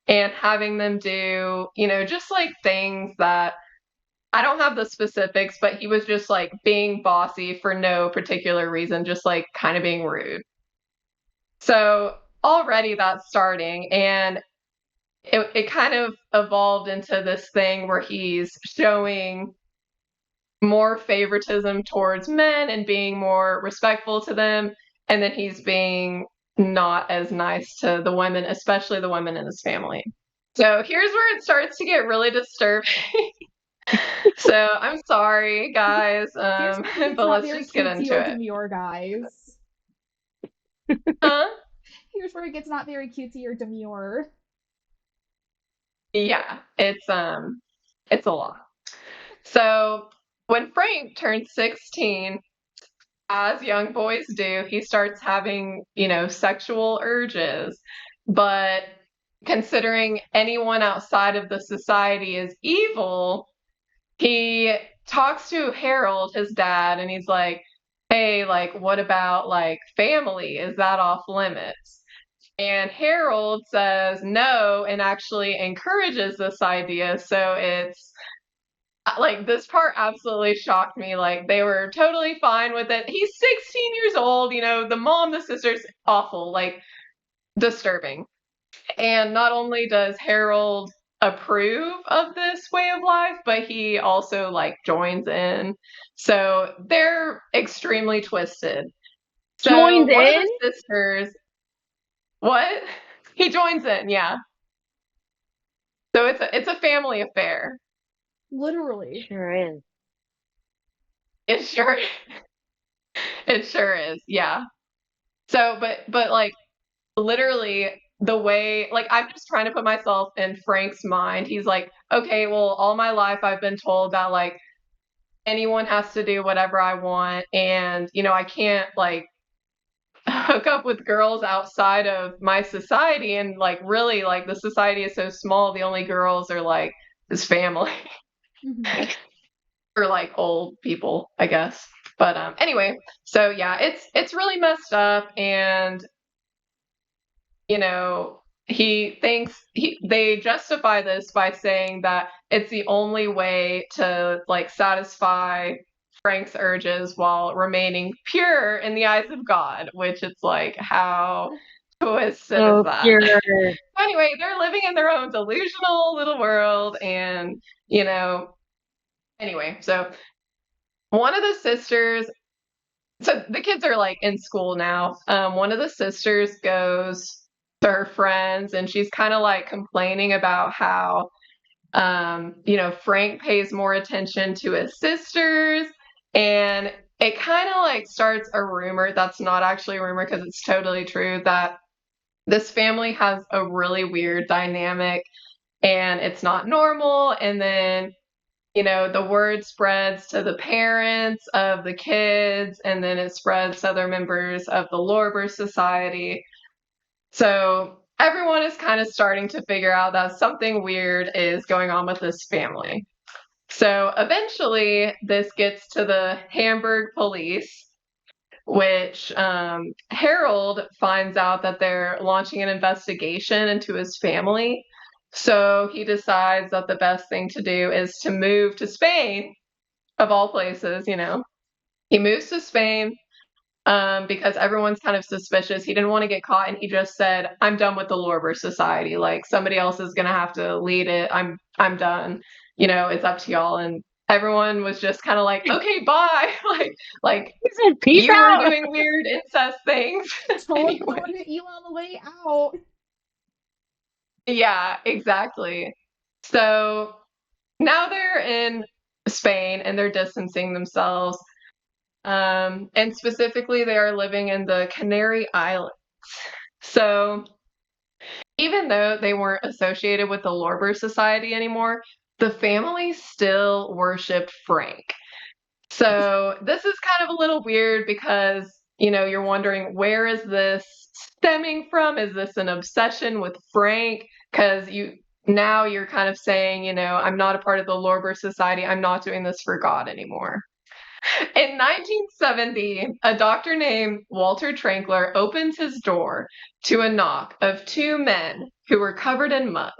and having them do, just like things that I don't have the specifics, but he was just like being bossy for no particular reason, just like kind of being rude. So already that's starting, and it kind of evolved into this thing where he's showing more favoritism towards men and being more respectful to them. And then he's being not as nice to the women, especially the women in his family. So here's where it starts to get really disturbing. So I'm sorry, guys, Here's where it gets but not let's very just get cutesy into or it. demure, guys. Huh? Here's where it gets not very cutesy or demure. Yeah, it's a lot. So when Frank turned 16, as young boys do, he starts having, sexual urges. But considering anyone outside of the society is evil, he talks to Harold, his dad, and he's like, hey, like, what about like family? Is that off limits? And Harold says no and actually encourages this idea. So it's like this part absolutely shocked me. Like they were totally fine with it. He's 16 years old, the mom, the sisters, awful, like disturbing. And not only does Harold approve of this way of life, but he also like joins in. So they're extremely twisted. So Joins one of in? the sisters, what? He joins in, yeah. So it's a family affair. Literally. Sure is. It sure it sure is, yeah. So but like literally the way, like, I'm just trying to put myself in Frank's mind. He's like, okay, well, all my life I've been told that like anyone has to do whatever I want, and I can't like hook up with girls outside of my society, and like really like the society is so small, the only girls are like his family Mhm. or like old people, I guess. But anyway, so yeah, it's really messed up, and he thinks they justify this by saying that it's the only way to like satisfy Frank's urges while remaining pure in the eyes of God, which it's like, how twisted is So that? pure. Anyway, they're living in their own delusional little world, and anyway, so one of the sisters, so the kids are like in school now. One of the sisters goes to her friends, and she's kind of like complaining about how Frank pays more attention to his sisters, and it kind of like starts a rumor that's not actually a rumor because it's totally true, that this family has a really weird dynamic and it's not normal. And then the word spreads to the parents of the kids, and then it spreads to other members of the Lorber Society. So everyone is kind of starting to figure out that something weird is going on with this family. So eventually, this gets to the Hamburg police, which Harold finds out that they're launching an investigation into his family. So he decides that the best thing to do is to move to Spain, of all places. He moves to Spain because everyone's kind of suspicious. He didn't want to get caught, and he just said, "I'm done with the Lorber Society. Like somebody else is gonna have to lead it. I'm done. It's up to y'all." And everyone was just kind of like, "Okay, bye." like He said, peace you were out. doing weird incest things. Someone's Anyway. throwing at you on the way out. Yeah, exactly. So now they're in Spain and they're distancing themselves. And specifically, they are living in the Canary Islands. So even though they weren't associated with the Lorber Society anymore, the family still worshipped Frank. So this is kind of a little weird because, you're wondering, where is this stemming from? Is this an obsession with Frank? Because now you're kind of saying, I'm not a part of the Lorber Society. I'm not doing this for God anymore. In 1970, a doctor named Walter Trankler opens his door to a knock of two men who were covered in mud.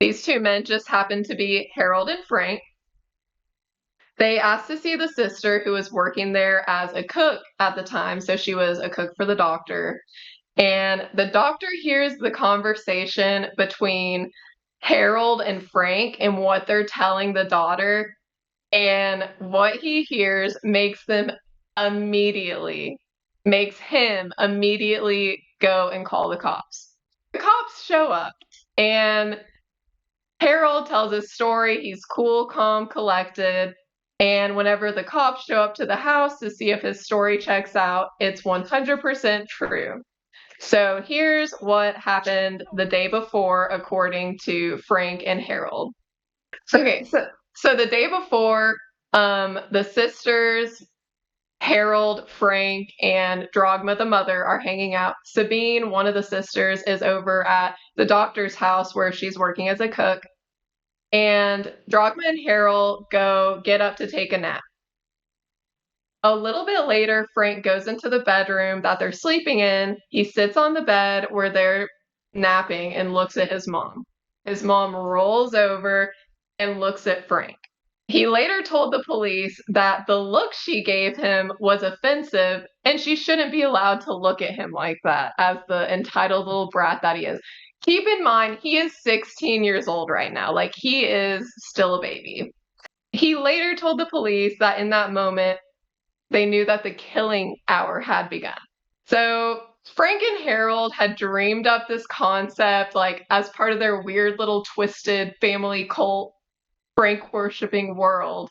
These two men just happened to be Harold and Frank. They asked to see the sister who was working there as a cook at the time, so she was a cook for the doctor. And the doctor hears the conversation between Harold and Frank and what they're telling the daughter. And what he hears makes him immediately go and call the cops. The cops show up, and Harold tells his story. He's cool, calm, collected. And whenever the cops show up to the house to see if his story checks out, it's 100% true. So here's what happened the day before, according to Frank and Harold. Okay, so the day before, the sisters, Harold, Frank, and Drogma the mother are hanging out. Sabine, one of the sisters, is over at the doctor's house where she's working as a cook. And Drogma and Harold go get up to take a nap. A little bit later, Frank goes into the bedroom that they're sleeping in. He sits on the bed where they're napping and looks at his mom. His mom rolls over and looks at Frank. He later told the police that the look she gave him was offensive and she shouldn't be allowed to look at him like that as the entitled little brat that he is. Keep in mind, he is 16 years old right now. Like, he is still a baby. He later told the police that in that moment, they knew that the killing hour had begun. So Frank and Harold had dreamed up this concept, like, as part of their weird little twisted family cult Frank worshipping world,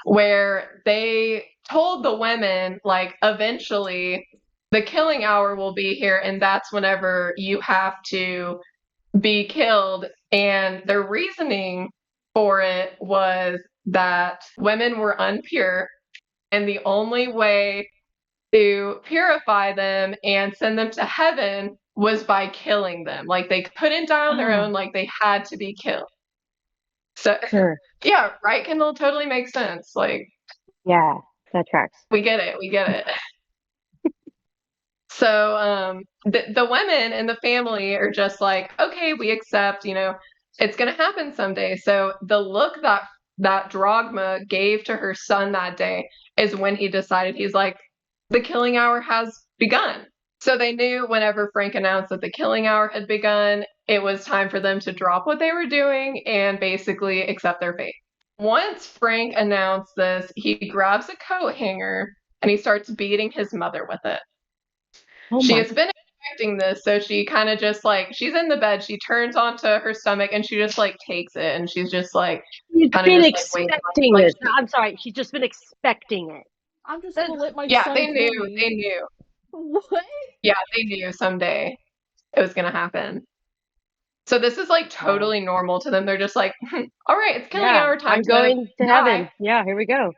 where they told the women, like, eventually the killing hour will be here, and that's whenever you have to be killed. And their reasoning for it was that women were unpure, and the only way to purify them and send them to heaven was by killing them. Like, they couldn't die on their Oh, own, like, they had to be killed. So, sure. yeah, right, Kendall, totally makes sense. Like, Yeah, that tracks. we get it, we get it. So, the women in the family are just like, okay, we accept, it's gonna happen someday. So the look that Drogma gave to her son that day is when he decided, he's like, the killing hour has begun. So they knew whenever Frank announced that the killing hour had begun, it was time for them to drop what they were doing and basically accept their fate. Once Frank announced this, he grabs a coat hanger and he starts beating his mother with it. Oh She my, has been expecting this, so she kind of just like, she's in the bed, she turns onto her stomach and she just like takes it, and she's just like she's kind of been just like waiting, expecting like this. I'm sorry, she's just been expecting it. I'm just gonna let my yeah, son they kill knew, me. they knew, What? yeah, they knew someday it was gonna happen. So this is like Wow. totally normal to them. They're just like, all right, it's killing Yeah, hour, time I'm to going to die. heaven. Yeah, here we go.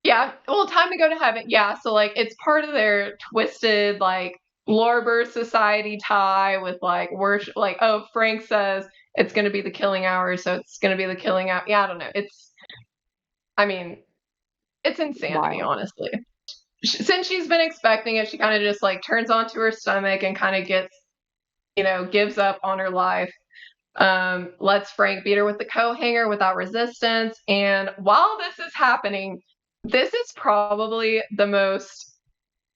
Yeah, well, time to go to heaven. Yeah, so like it's part of their twisted like Lorber society tie with like worship. Like, oh, Frank says it's going to be the killing hour, so it's going to be the killing hour. Yeah, I don't know. I mean, it's insanity, Wild. honestly. Since she's been expecting it, she kind of just like turns onto her stomach and kind of gets, gives up on her life. Lets Frank beat her with the coat hanger without resistance. And while this is happening, this is probably the most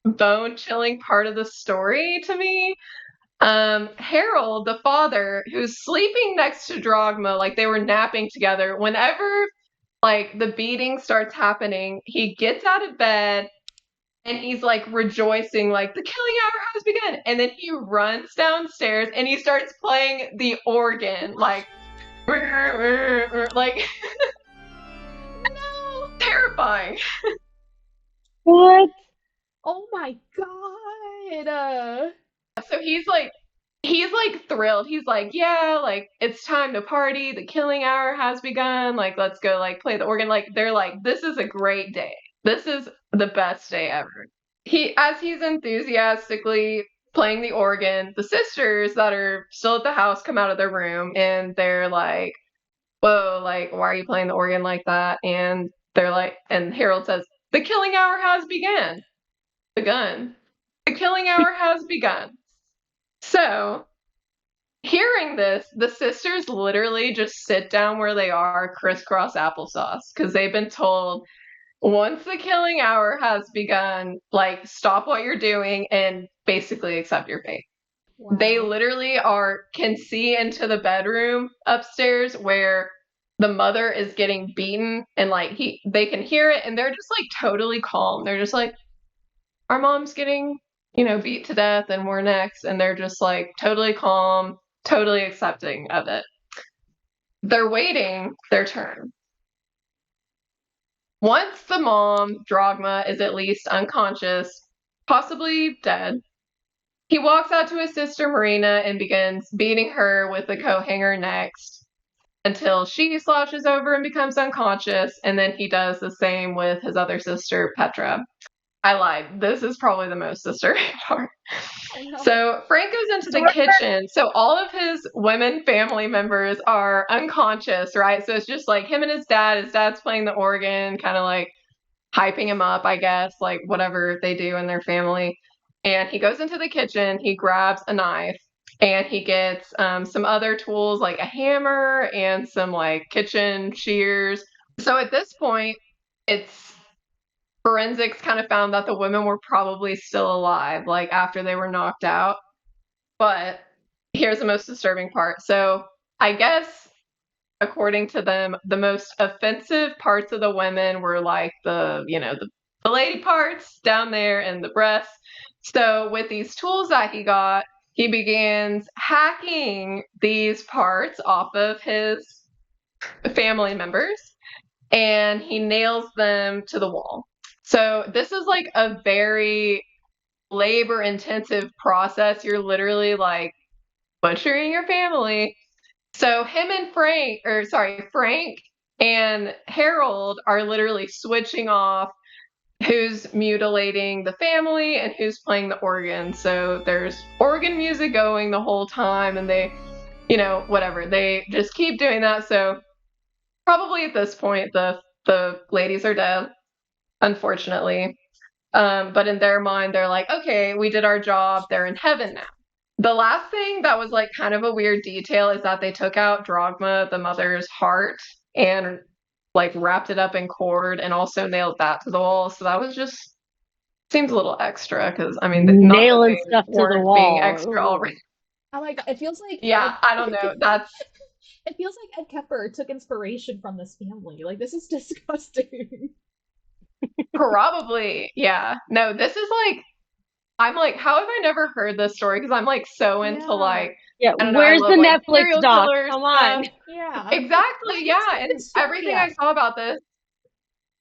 bone chilling part of the story to me. Harold, the father, who's sleeping next to Drogma, like they were napping together, whenever like the beating starts happening, he gets out of bed and he's like rejoicing, like the killing hour has begun. And then he runs downstairs and he starts playing the organ, like like No! terrifying. What? Oh my god! So he's like thrilled. He's like, yeah, like it's time to party. The killing hour has begun. Like, let's go like play the organ. Like, they're like, this is a great day. This is the best day ever. As he's enthusiastically playing the organ, the sisters that are still at the house come out of their room and they're like, whoa, like, why are you playing the organ like that? And they're like, and Harold says, the killing hour has begun. The killing hour has begun. So, hearing this, the sisters literally just sit down where they are, crisscross applesauce, because they've been told once the killing hour has begun, like, stop what you're doing and basically accept your fate. They Wow. literally can see into the bedroom upstairs where the mother is getting beaten, and like they can hear it, and they're just like totally calm. They're just like, our mom's getting, beat to death and we're next. And they're just like totally calm, totally accepting of it. They're waiting their turn. Once the mom, Drogma, is at least unconscious, possibly dead, he walks out to his sister Marina and begins beating her with the coat hanger next until she slouches over and becomes unconscious. And then he does the same with his other sister, Petra. I lied. This is probably the most disturbing part. Oh no. So Frank goes into the kitchen. So all of his women family members are unconscious, right? So it's just like him and his dad. His dad's playing the organ, kind of like hyping him up, I guess, like whatever they do in their family. And he goes into the kitchen, he grabs a knife, and he gets some other tools like a hammer and some like kitchen shears, So at this point, it's forensics kind of found that the women were probably still alive, like after they were knocked out. But here's the most disturbing part. So I guess according to them, the most offensive parts of the women were like the lady parts down there and the breasts. So with these tools that he got, he begins hacking these parts off of his family members and he nails them to the wall. So this is like a very labor intensive process. You're literally like butchering your family. So him and Frank and Harold are literally switching off who's mutilating the family and who's playing the organ. So there's organ music going the whole time and they, whatever. They just keep doing that. So probably at this point the ladies are dead, unfortunately. But in their mind, they're like, okay, we did our job. They're in heaven now. The last thing that was like kind of a weird detail is that they took out Drogma, the mother's heart, and like wrapped it up in cord and also nailed that to the wall. So that was just seems a little extra because I mean, not that Nailing they stuff to the weren't being extra wall. already. Oh my god, it feels like Yeah, I don't know. That's it feels like Ed Kemper took inspiration from this family. Like this is disgusting. probably, yeah. No, this is like I'm like, how have I never heard this story? Because I'm like so into Yeah. like Yeah, I don't know, I where's the love like Netflix serial doc? killer Come stuff. on. Yeah. Exactly, Why yeah. isn't And this show everything I yet? saw about this,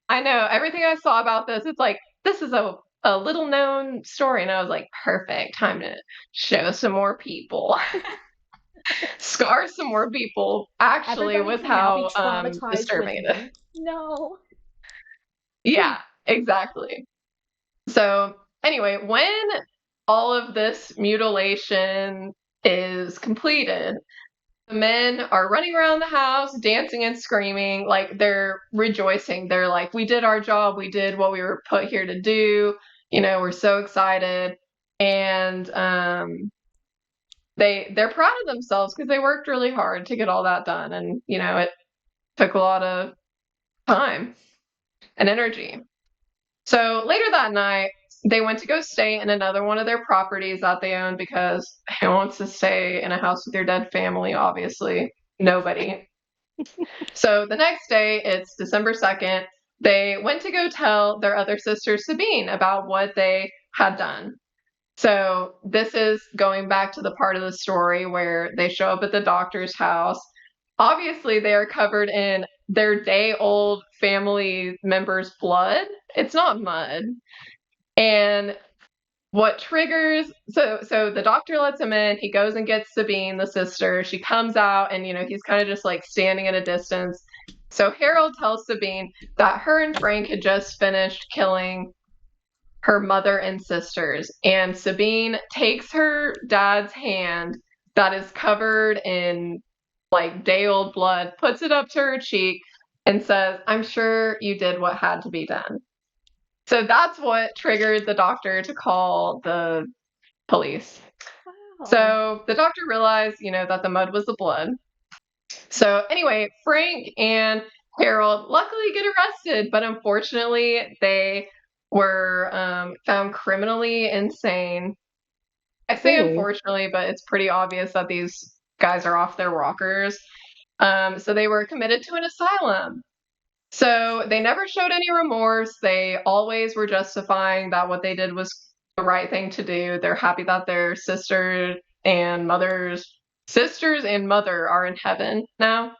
I know everything I saw about this, it's like this is a little known story, and I was like, perfect, time to show some more people, scar some more people. Actually, Everybody with can now be how traumatized with disturbing it is. me. No. Yeah, exactly. So anyway, when all of this mutilation is completed, the men are running around the house, dancing and screaming, like they're rejoicing. They're like, we did our job, we did what we were put here to do. We're so excited. And they're proud of themselves because they worked really hard to get all that done. And, it took a lot of time and energy. So later that night, they went to go stay in another one of their properties that they own because who wants to stay in a house with your dead family? Obviously, nobody. So the next day, it's December 2nd, they went to go tell their other sister, Sabine, about what they had done. So this is going back to the part of the story where they show up at the doctor's house. Obviously, they are covered in their day-old family member's blood. It's not mud. And what triggers so the doctor lets him in, he goes and gets Sabine, the sister. She comes out and he's kind of just like standing at a distance. So Harold tells Sabine that her and Frank had just finished killing her mother and sisters, and Sabine takes her dad's hand that is covered in like day old blood, puts it up to her cheek and says, I'm sure you did what had to be done. So that's what triggered the doctor to call the police. Wow. So the doctor realized, that the mud was the blood. So anyway, Frank and Harold luckily get arrested, but unfortunately they were found criminally insane. I say Ooh. unfortunately, but it's pretty obvious that these guys are off their rockers. So they were committed to an asylum. So they never showed any remorse. They always were justifying that what they did was the right thing to do. They're happy that their sisters and mother are in heaven now.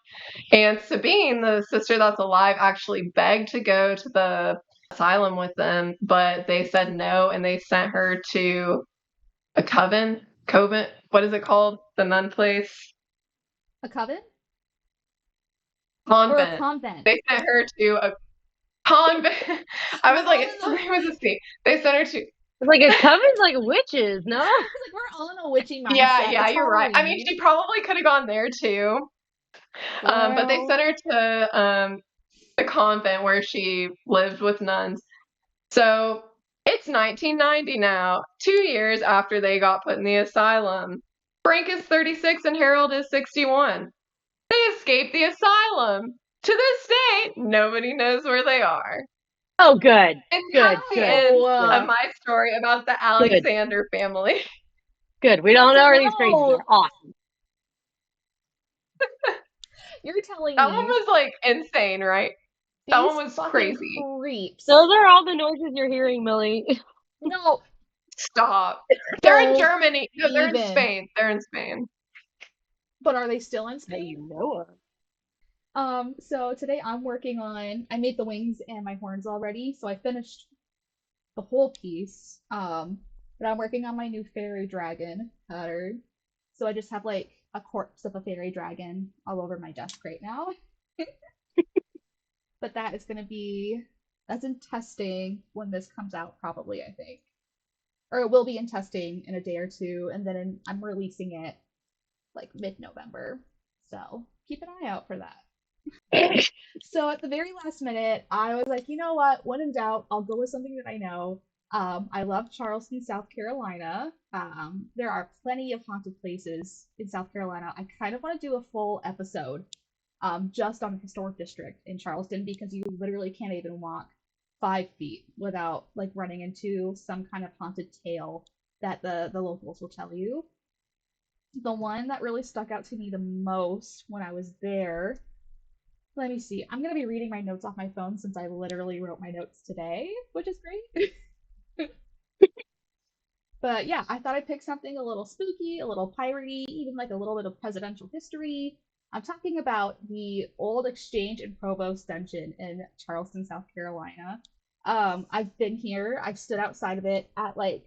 And Sabine, the sister that's alive, actually begged to go to the asylum with them, but they said no, and they sent her to a convent. What is it called? The nun place? A coven? Or a Convent. convent? They sent her to a convent. I We're was like, all in it's the something with a C. They sent her to. It's like a coven's like witches, no? It's like we're all in a witchy Yeah, mindset. yeah, It's you're right. I mean, Halloween. she probably could have gone there too. But they Girl. sent her to the convent where she lived with nuns. So it's 1990 now, 2 years after they got put in the asylum. Frank is 36 and Harold is 61. They escaped the asylum. To this day, nobody knows where they are. Oh, good. And Good, that's the good, end No, of good, my story about the good, Alexander family. good. We good don't to know where these crazies know. are. Awesome. You're telling That one me was like insane, right? That one these was fucking crazy. creeps. Those are all the noises you're hearing, Millie. No, Stop. They're in don't Germany. No, they're in even. Spain. They're in Spain. But are they still in That Spain? you know of. So today I'm working on, I made the wings and my horns already, so I finished the whole piece. But I'm working on my new fairy dragon pattern. So I just have like a corpse of a fairy dragon all over my desk right now. But that is gonna be, that's in testing when this comes out, probably, I think. Or it will be in testing in a day or two, and then I'm releasing it like mid-November. So keep an eye out for that. So at the very last minute, I was like, you know what? When in doubt, I'll go with something that I know. I love Charleston, South Carolina. There are plenty of haunted places in South Carolina. I kind of want to do a full episode just on the historic district in Charleston because you literally can't even walk 5 feet without like running into some kind of haunted tale that the locals will tell you. The one that really stuck out to me the most when I was there, let me see. I'm gonna be reading my notes off my phone since I literally wrote my notes today, which is great. But yeah, I thought I'd pick something a little spooky, a little piratey, even like a little bit of presidential history. I'm talking about the old Exchange and Provost Dungeon in Charleston, South Carolina. I've been here. I've stood outside of it at like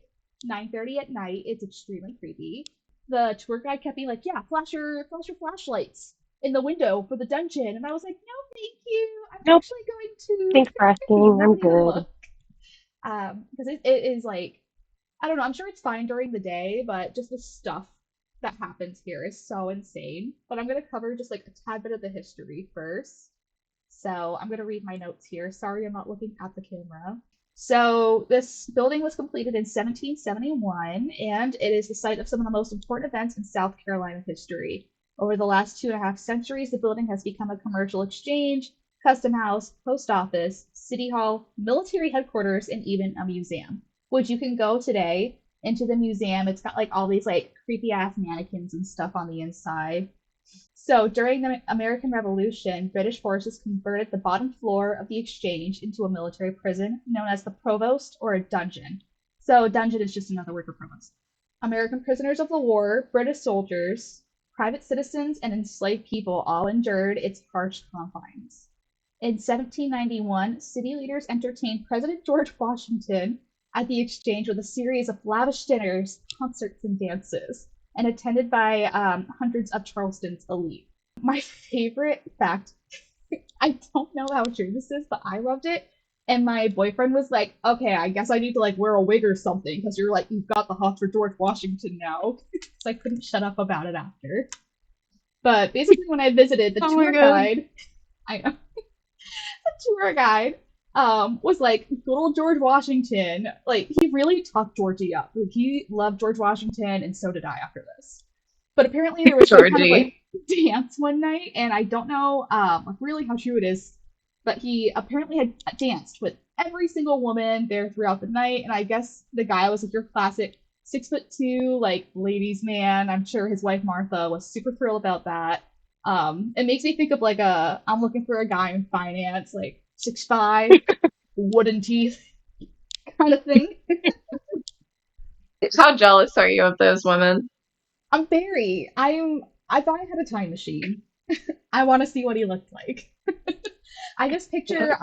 9:30 at night. It's extremely creepy. The tour guide kept being like, "Yeah, flash your flashlights in the window for the dungeon," and I was like, "No, thank you. I'm Nope. actually going Thanks for to asking. I'm not even good. look." Because it is like I don't know. I'm sure it's fine during the day, but just the stuff that happens here is so insane. But I'm going to cover just like a tad bit of the history first. So I'm going to read my notes here. Sorry, I'm not looking at the camera. So this building was completed in 1771, and it is the site of some of the most important events in South Carolina history. Over the last 2.5 centuries, the building has become a commercial exchange, custom house, post office, city hall, military headquarters, and even a museum, which you can go today into the museum. It's got like all these like creepy ass mannequins and stuff on the inside. So during the American Revolution, British forces converted the bottom floor of the exchange into a military prison known as the provost or a dungeon. So dungeon is just another word for provost. American prisoners of the war, British soldiers, private citizens, and enslaved people all endured its harsh confines. In 1791, city leaders entertained President George Washington at the exchange with a series of lavish dinners, concerts, and dances, and attended by hundreds of Charleston's elite. My favorite fact, I don't know how true this is, but I loved it. And my boyfriend was like, okay, I guess I need to like wear a wig or something because you're like, you've got the hots for George Washington now. So I couldn't shut up about it after. But basically, when I visited, the Oh my tour god. guide, I know, the tour guide was like good old George Washington. Like he really talked Georgie up. Like he loved George Washington, and so did I after this. But apparently there was some kind of like Georgie. dance one night, and I don't know like really how true it is, but he apparently had danced with every single woman there throughout the night. And I guess the guy was like your classic 6'2", like ladies man. I'm sure his wife Martha was super thrilled about that. It makes me think of like a I'm looking for a guy in finance, like 6'5", wooden teeth kind of thing. How jealous are you of those women? I'm very. I thought I had a time machine. I want to see what he looked like. I just picture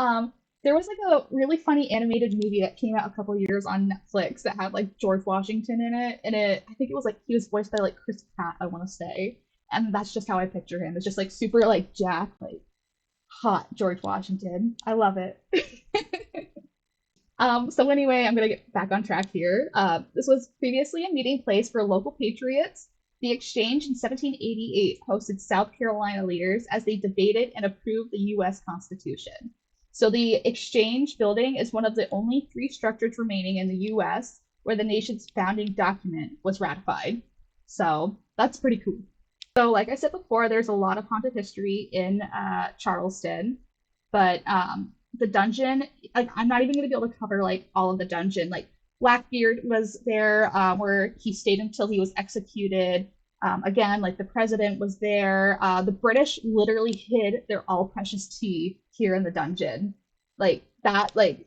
there was like a really funny animated movie that came out a couple years on Netflix that had like George Washington in it, and I think it was like he was voiced by like Chris Pratt, I want to say, and that's just how I picture him. It's just like super like Jack, like hot George Washington. I love it. So anyway, I'm gonna get back on track here. This was previously a meeting place for local patriots. The exchange in 1788 hosted South Carolina leaders as they debated and approved the U.S. Constitution. So the exchange building is one of the only three structures remaining in the U.S. where the nation's founding document was ratified. So that's pretty cool. So, like I said before, there's a lot of haunted history in Charleston, but the dungeon, like, I'm not even gonna be able to cover like all of the dungeon. Like Blackbeard was there, where he stayed until he was executed. Again, like the president was there. The British literally hid their all precious tea here in the dungeon, like that. Like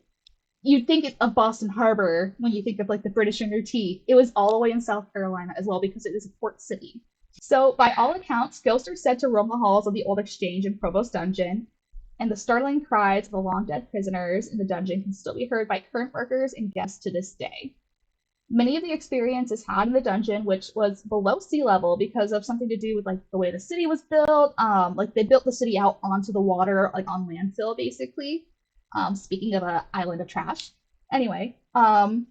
you'd think it's of Boston Harbor when you think of like the British and their tea. It was all the way in South Carolina as well because it is a port city. So, by all accounts, ghosts are said to roam the halls of the Old Exchange and Provost Dungeon, and the startling cries of the long dead prisoners in the dungeon can still be heard by current workers and guests to this day. Many of the experience is had in the dungeon, which was below sea level because of something to do with like the way the city was built. Like they built the city out onto the water, like on landfill, basically. Speaking of an island of trash. Anyway, Um,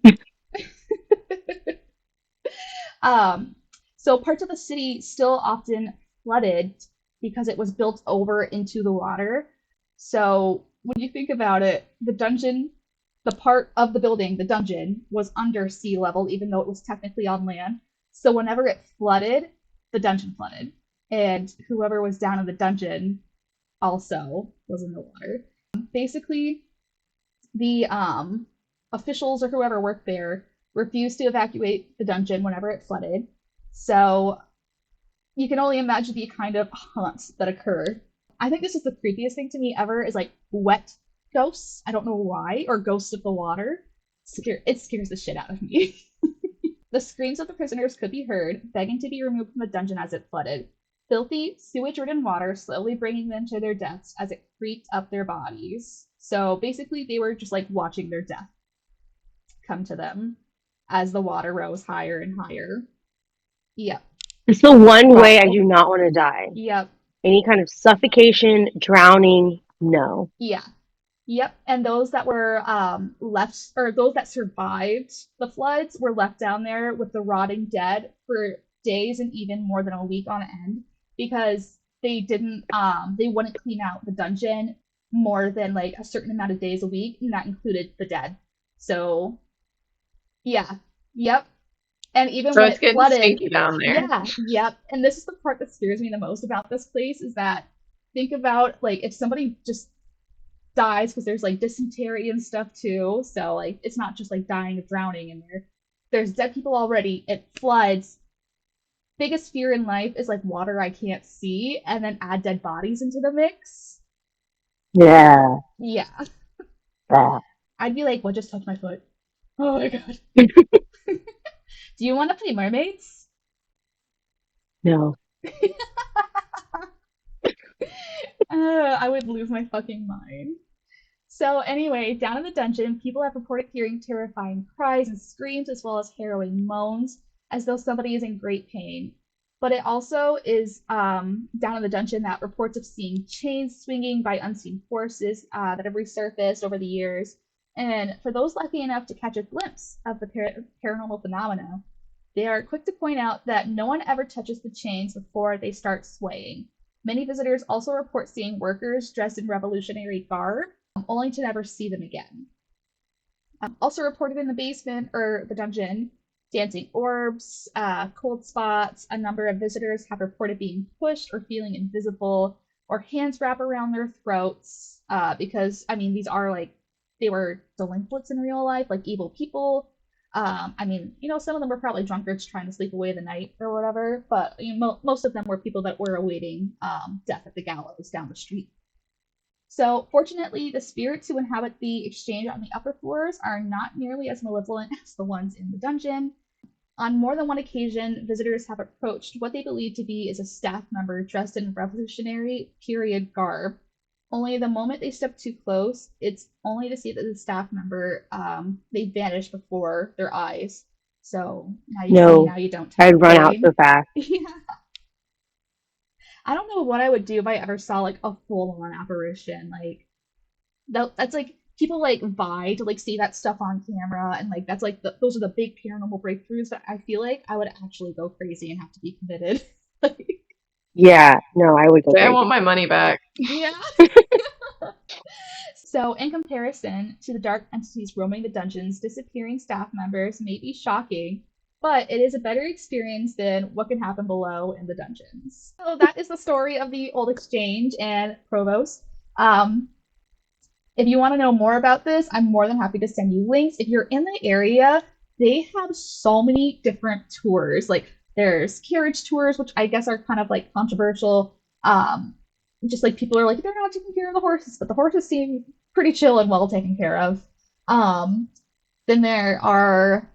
so parts of the city still often flooded because it was built over into the water. So when you think about it, the dungeon, the part of the building, the dungeon, was under sea level, even though it was technically on land. So whenever it flooded, the dungeon flooded. And whoever was down in the dungeon also was in the water. Basically, the officials or whoever worked there refused to evacuate the dungeon whenever it flooded. So you can only imagine the kind of haunts that occurred. I think this is the creepiest thing to me ever is like wet ghosts. I don't know why, or ghosts of the water. It scares the shit out of me. The screams of the prisoners could be heard, begging to be removed from the dungeon as it flooded. Filthy, sewage-ridden water slowly bringing them to their deaths as it creeped up their bodies. So basically, they were just like watching their death come to them as the water rose higher and higher. Yep. It's the one way I Wow. do not want to die. Yep. Any kind of suffocation, drowning, no. Yeah. Yep. And those that were left, or those that survived the floods, were left down there with the rotting dead for days and even more than a week on end because they wouldn't clean out the dungeon more than like a certain amount of days a week, and that included the dead. So, yeah. Yep. And even So when it's it getting flooded, stinky down there. yeah, yep. And this is the part that scares me the most about this place is that think about like if somebody just dies because there's like dysentery and stuff too. So like it's not just like dying of drowning in there. There's dead people already. It floods. Biggest fear in life is like water I can't see, and then add dead bodies into the mix. Yeah. Yeah, Yeah. I'd be like, what just touched my foot? Oh my god. Do you want to play mermaids? No. I would lose my fucking mind. So anyway, down in the dungeon, people have reported hearing terrifying cries and screams as well as harrowing moans, as though somebody is in great pain. But it also is down in the dungeon that reports of seeing chains swinging by unseen forces that have resurfaced over the years. And for those lucky enough to catch a glimpse of the paranormal phenomena, they are quick to point out that no one ever touches the chains before they start swaying. Many visitors also report seeing workers dressed in revolutionary garb only to never see them again. Also reported in the basement or the dungeon, dancing orbs, cold spots. A number of visitors have reported being pushed or feeling invisible, or hands wrap around their throats. Because I mean, these are like they were delinquents in real life, like evil people. I mean, some of them were probably drunkards trying to sleep away the night or whatever, but most of them were people that were awaiting death at the gallows down the street. So, fortunately, the spirits who inhabit the exchange on the upper floors are not nearly as malevolent as the ones in the dungeon. On more than one occasion, visitors have approached what they believe to be is a staff member dressed in revolutionary period garb. Only the moment they step too close, it's only to see that the staff member they vanish before their eyes. So now you see, No. now you don't type I'd of run out so thing. fast. Yeah. I don't know what I would do if I ever saw like a full on apparition. Like that's like people like vie to like see that stuff on camera, and like that's like those are the big paranormal breakthroughs that I feel like I would actually go crazy and have to be committed. Like, Yeah. No, I would go I want crazy. my money back. yeah. So, in comparison to the dark entities roaming the dungeons, disappearing staff members may be shocking, but it is a better experience than what can happen below in the dungeons. So that is the story of the Old Exchange and Provost. Um, if you want to know more about this, I'm more than happy to send you links. If you're in the area, they have so many different tours. Like there's carriage tours, which I guess are kind of like controversial. Just like people are like, they're not taking care of the horses, but the horses seem pretty chill and well taken care of. Um, then there are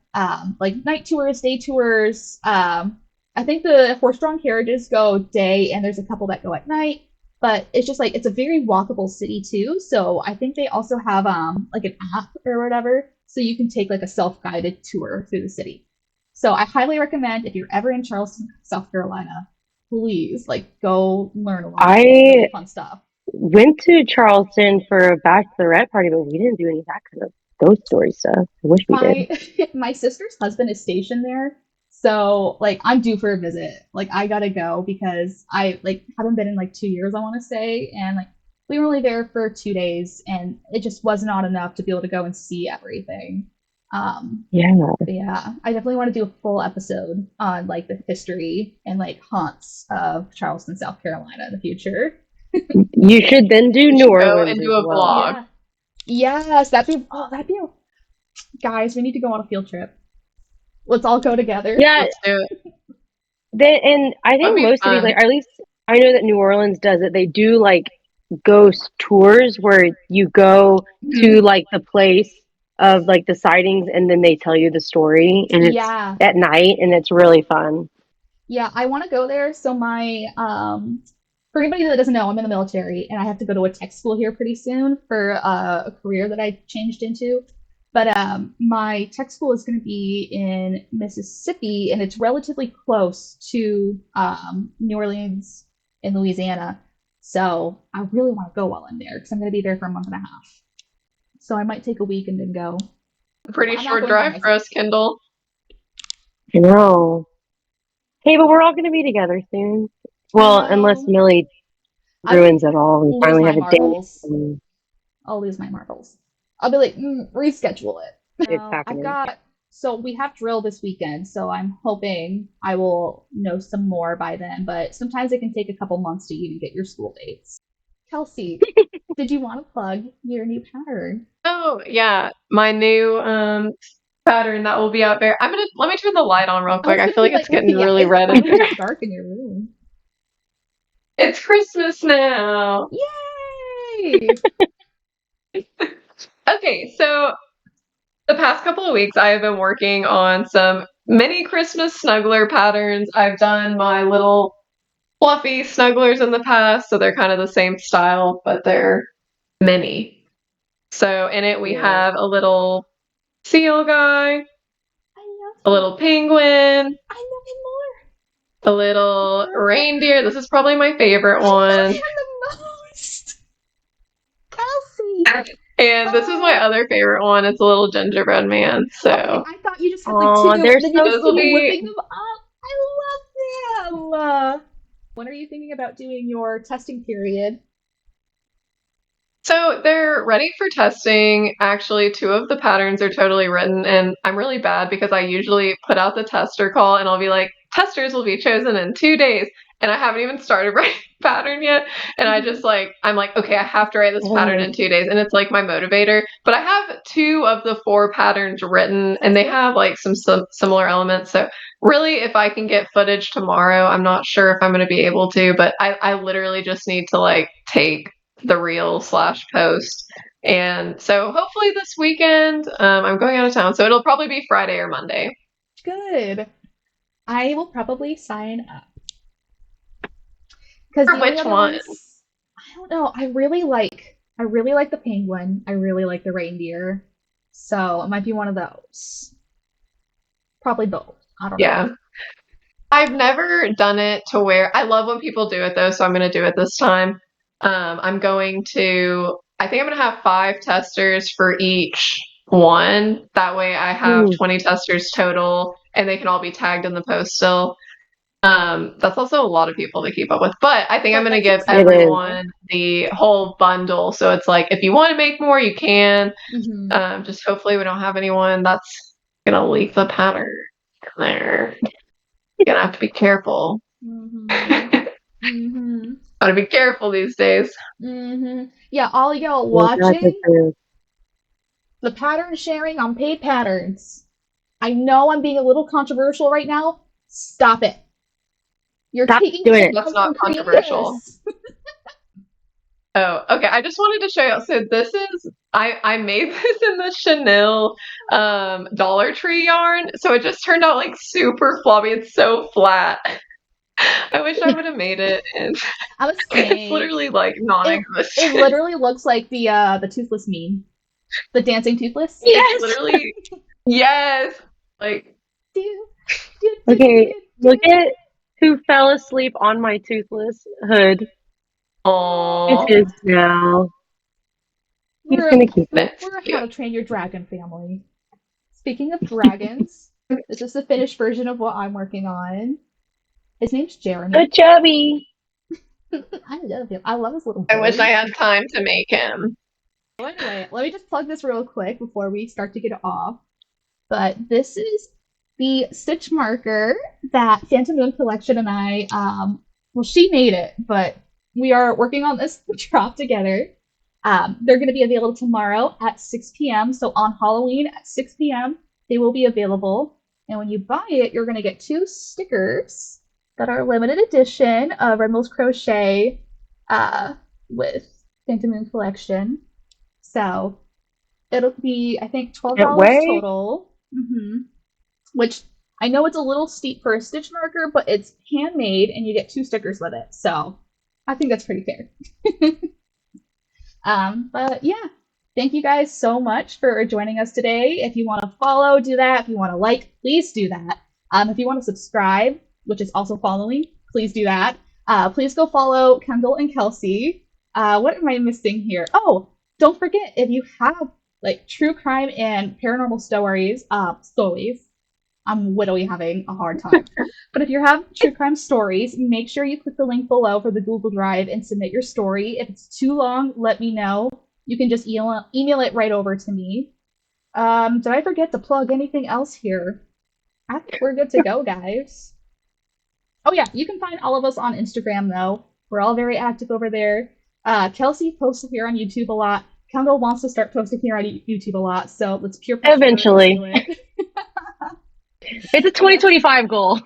like night tours, day tours. I think the horse-drawn carriages go day, and there's a couple that go at night. But it's just like it's a very walkable city too. So I think they also have like an app or whatever, so you can take like a self-guided tour through the city. So I highly recommend if you're ever in Charleston, South Carolina, please like go learn a lot of really I fun stuff. went to Charleston for a bachelorette party, but we didn't do any of that kind of ghost story stuff. I wish we did. My my sister's husband is stationed there, so like I'm due for a visit. Like I gotta go because I like haven't been in like 2 years, I want to say, and like we were only there for 2 days, and it just was not enough to be able to go and see everything. Yeah, But yeah, I definitely want to do a full episode on like the history and like haunts of Charleston, South Carolina in the future. you should then do We New should go Orleans and do as a well. vlog. Yeah. Yes, that'd be guys, we need to go on a field trip. Let's all go together. Yeah, Let's do it. and I That'd think be most of these, fun. like at least I know that New Orleans does it. They do like ghost tours where you go Mhm. to like the place of like the sightings, and then they tell you the story, and it's Yeah. at night, and it's really fun. Yeah, I want to go there. So my for anybody that doesn't know, I'm in the military and I have to go to a tech school here pretty soon for a career that I changed into. But my tech school is going to be in Mississippi and it's relatively close to New Orleans in Louisiana. So I really want to go while I'm there because I'm going to be there for a month and a half. So I might take a week and then go. Pretty Well, I'm not short going by drive for myself. us, Kendall. I know. Hey, but we're all going to be together soon. I Well, unless know. Millie I will ruins it all, we lose finally my have a date. marbles. I'll lose my marbles. I'll be like, reschedule it. It's Now, I've happening. got, so we have drill this weekend, so I'm hoping I will know some more by then, but sometimes it can take a couple months to even get your school dates. Kelsea, did you want to plug your new pattern? Oh yeah, my new pattern that will be out there. Let me turn the light on real I quick. was I gonna feel be like like, it's getting yeah, really it red in sounded here. dark in your room. It's Christmas now. Yay! Okay, so the past couple of weeks I have been working on some mini Christmas snuggler patterns. I've done my little fluffy snugglers in the past, so they're kind of the same style, but they're mini. So in it we Yeah. have a little seal guy, I love a him. little penguin, I love him more. a little I love him. reindeer. This is probably my favorite I love one. him the most. Kelsea. And this is my Oh, other favorite one. It's a little gingerbread man. okay, So I thought you just had like Oh, two, they're then you so just those will keep be. whipping them up. I love them. When are you thinking about doing your testing period? So they're ready for testing. Actually, two of the patterns are totally written, and I'm really bad because I usually put out the tester call and I'll be like, testers will be chosen in 2 days. And I haven't even started writing the pattern yet. And Mhm. I'm like, okay, I have to write this pattern in oh, 2 days. And it's like my motivator. But I have two of the four patterns written and That's they good. have like some similar elements. So really, if I can get footage tomorrow, I'm not sure if I'm going to be able to, but I literally just need to like take the reel slash post. And so hopefully this weekend, I'm going out of town. So it'll probably be Friday or Monday. Good. I will probably sign up because For the only which other one? ones, I don't know. I really like the penguin. I really like the reindeer. So it might be one of those. Probably both. I don't know. Yeah. I've never done it to where I love when people do it though, so I'm going to do it this time. I think I'm going to have five testers for each one. That way I have ooh, 20 testers total and they can all be tagged in the post still. That's also a lot of people to keep up with, but I think I'm But going to that's give it is. acceptable. everyone the whole bundle. So it's like, if you want to make more, you can. Hmm. Just hopefully we don't have anyone that's going to leak the pattern. Claire, you're gonna have to be careful. Mm-hmm. Mm-hmm. Gotta be careful these days. Mm-hmm. Yeah, all y'all Oh, that's the watching, truth. the pattern sharing on paid patterns. I know I'm being a little controversial right now. Stop it. You're Stop taking doing it. shit That's from not some controversial. creators. Oh, okay. I just wanted to show you. So this is I made this in the Chanel Dollar Tree yarn. So it just turned out like super floppy. It's so flat. I wish I would have made it, and I was it's saying literally like it non-existent. literally looks like the toothless meme. The dancing toothless. It's Yes. literally yes. Like Do, do, do, Okay, do, look do. at who fell asleep on my toothless hood. It's oh, his now. He's We're gonna keep it. that's we're a How cute. to Train Your Dragon family. Speaking of dragons, this is the finished version of what I'm working on. His name's So Jeremy. chubby. I love him. I love his little I wish I voice. had time to make him. So anyway, let me just plug this real quick before we start to get off. But this is the stitch marker that Phantom Moon Collection and I, well, she made it, but we are working on this drop together. They're going to be available tomorrow at 6 p.m. So on Halloween at 6 p.m., they will be available. And when you buy it, you're going to get 2 stickers that are limited edition of RedMillsCrochet with Phantom Moon Collection. So it'll be, I think, Can't $12 wait. total. Which I know it's a little steep for a stitch marker, but it's handmade and you get 2 stickers with it. So I think that's pretty fair. But yeah, thank you guys so much for joining us today. If you want to follow, do that. If you want to like, please do that. If you want to subscribe, which is also following, please do that. Please go follow Kendall and Kelsea. What am I missing here? Oh, don't forget if you have like true crime and paranormal stories. I'm literally having a hard time. But if you have true crime stories, make sure you click the link below for the Google Drive and submit your story. If it's too long, let me know. You can just email it right over to me. Did I forget to plug anything else here? I think we're good to go, guys. Oh yeah, you can find all of us on Instagram though. We're all very active over there. Kelsea posts here on YouTube a lot. Kendall wants to start posting here on YouTube a lot, so let's peer pressure her Eventually. into it. It's a 2025 goal.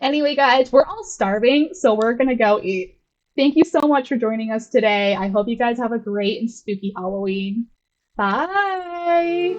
Anyway, guys, we're all starving, so we're gonna go eat. Thank you so much for joining us today. I hope you guys have a great and spooky Halloween. Bye!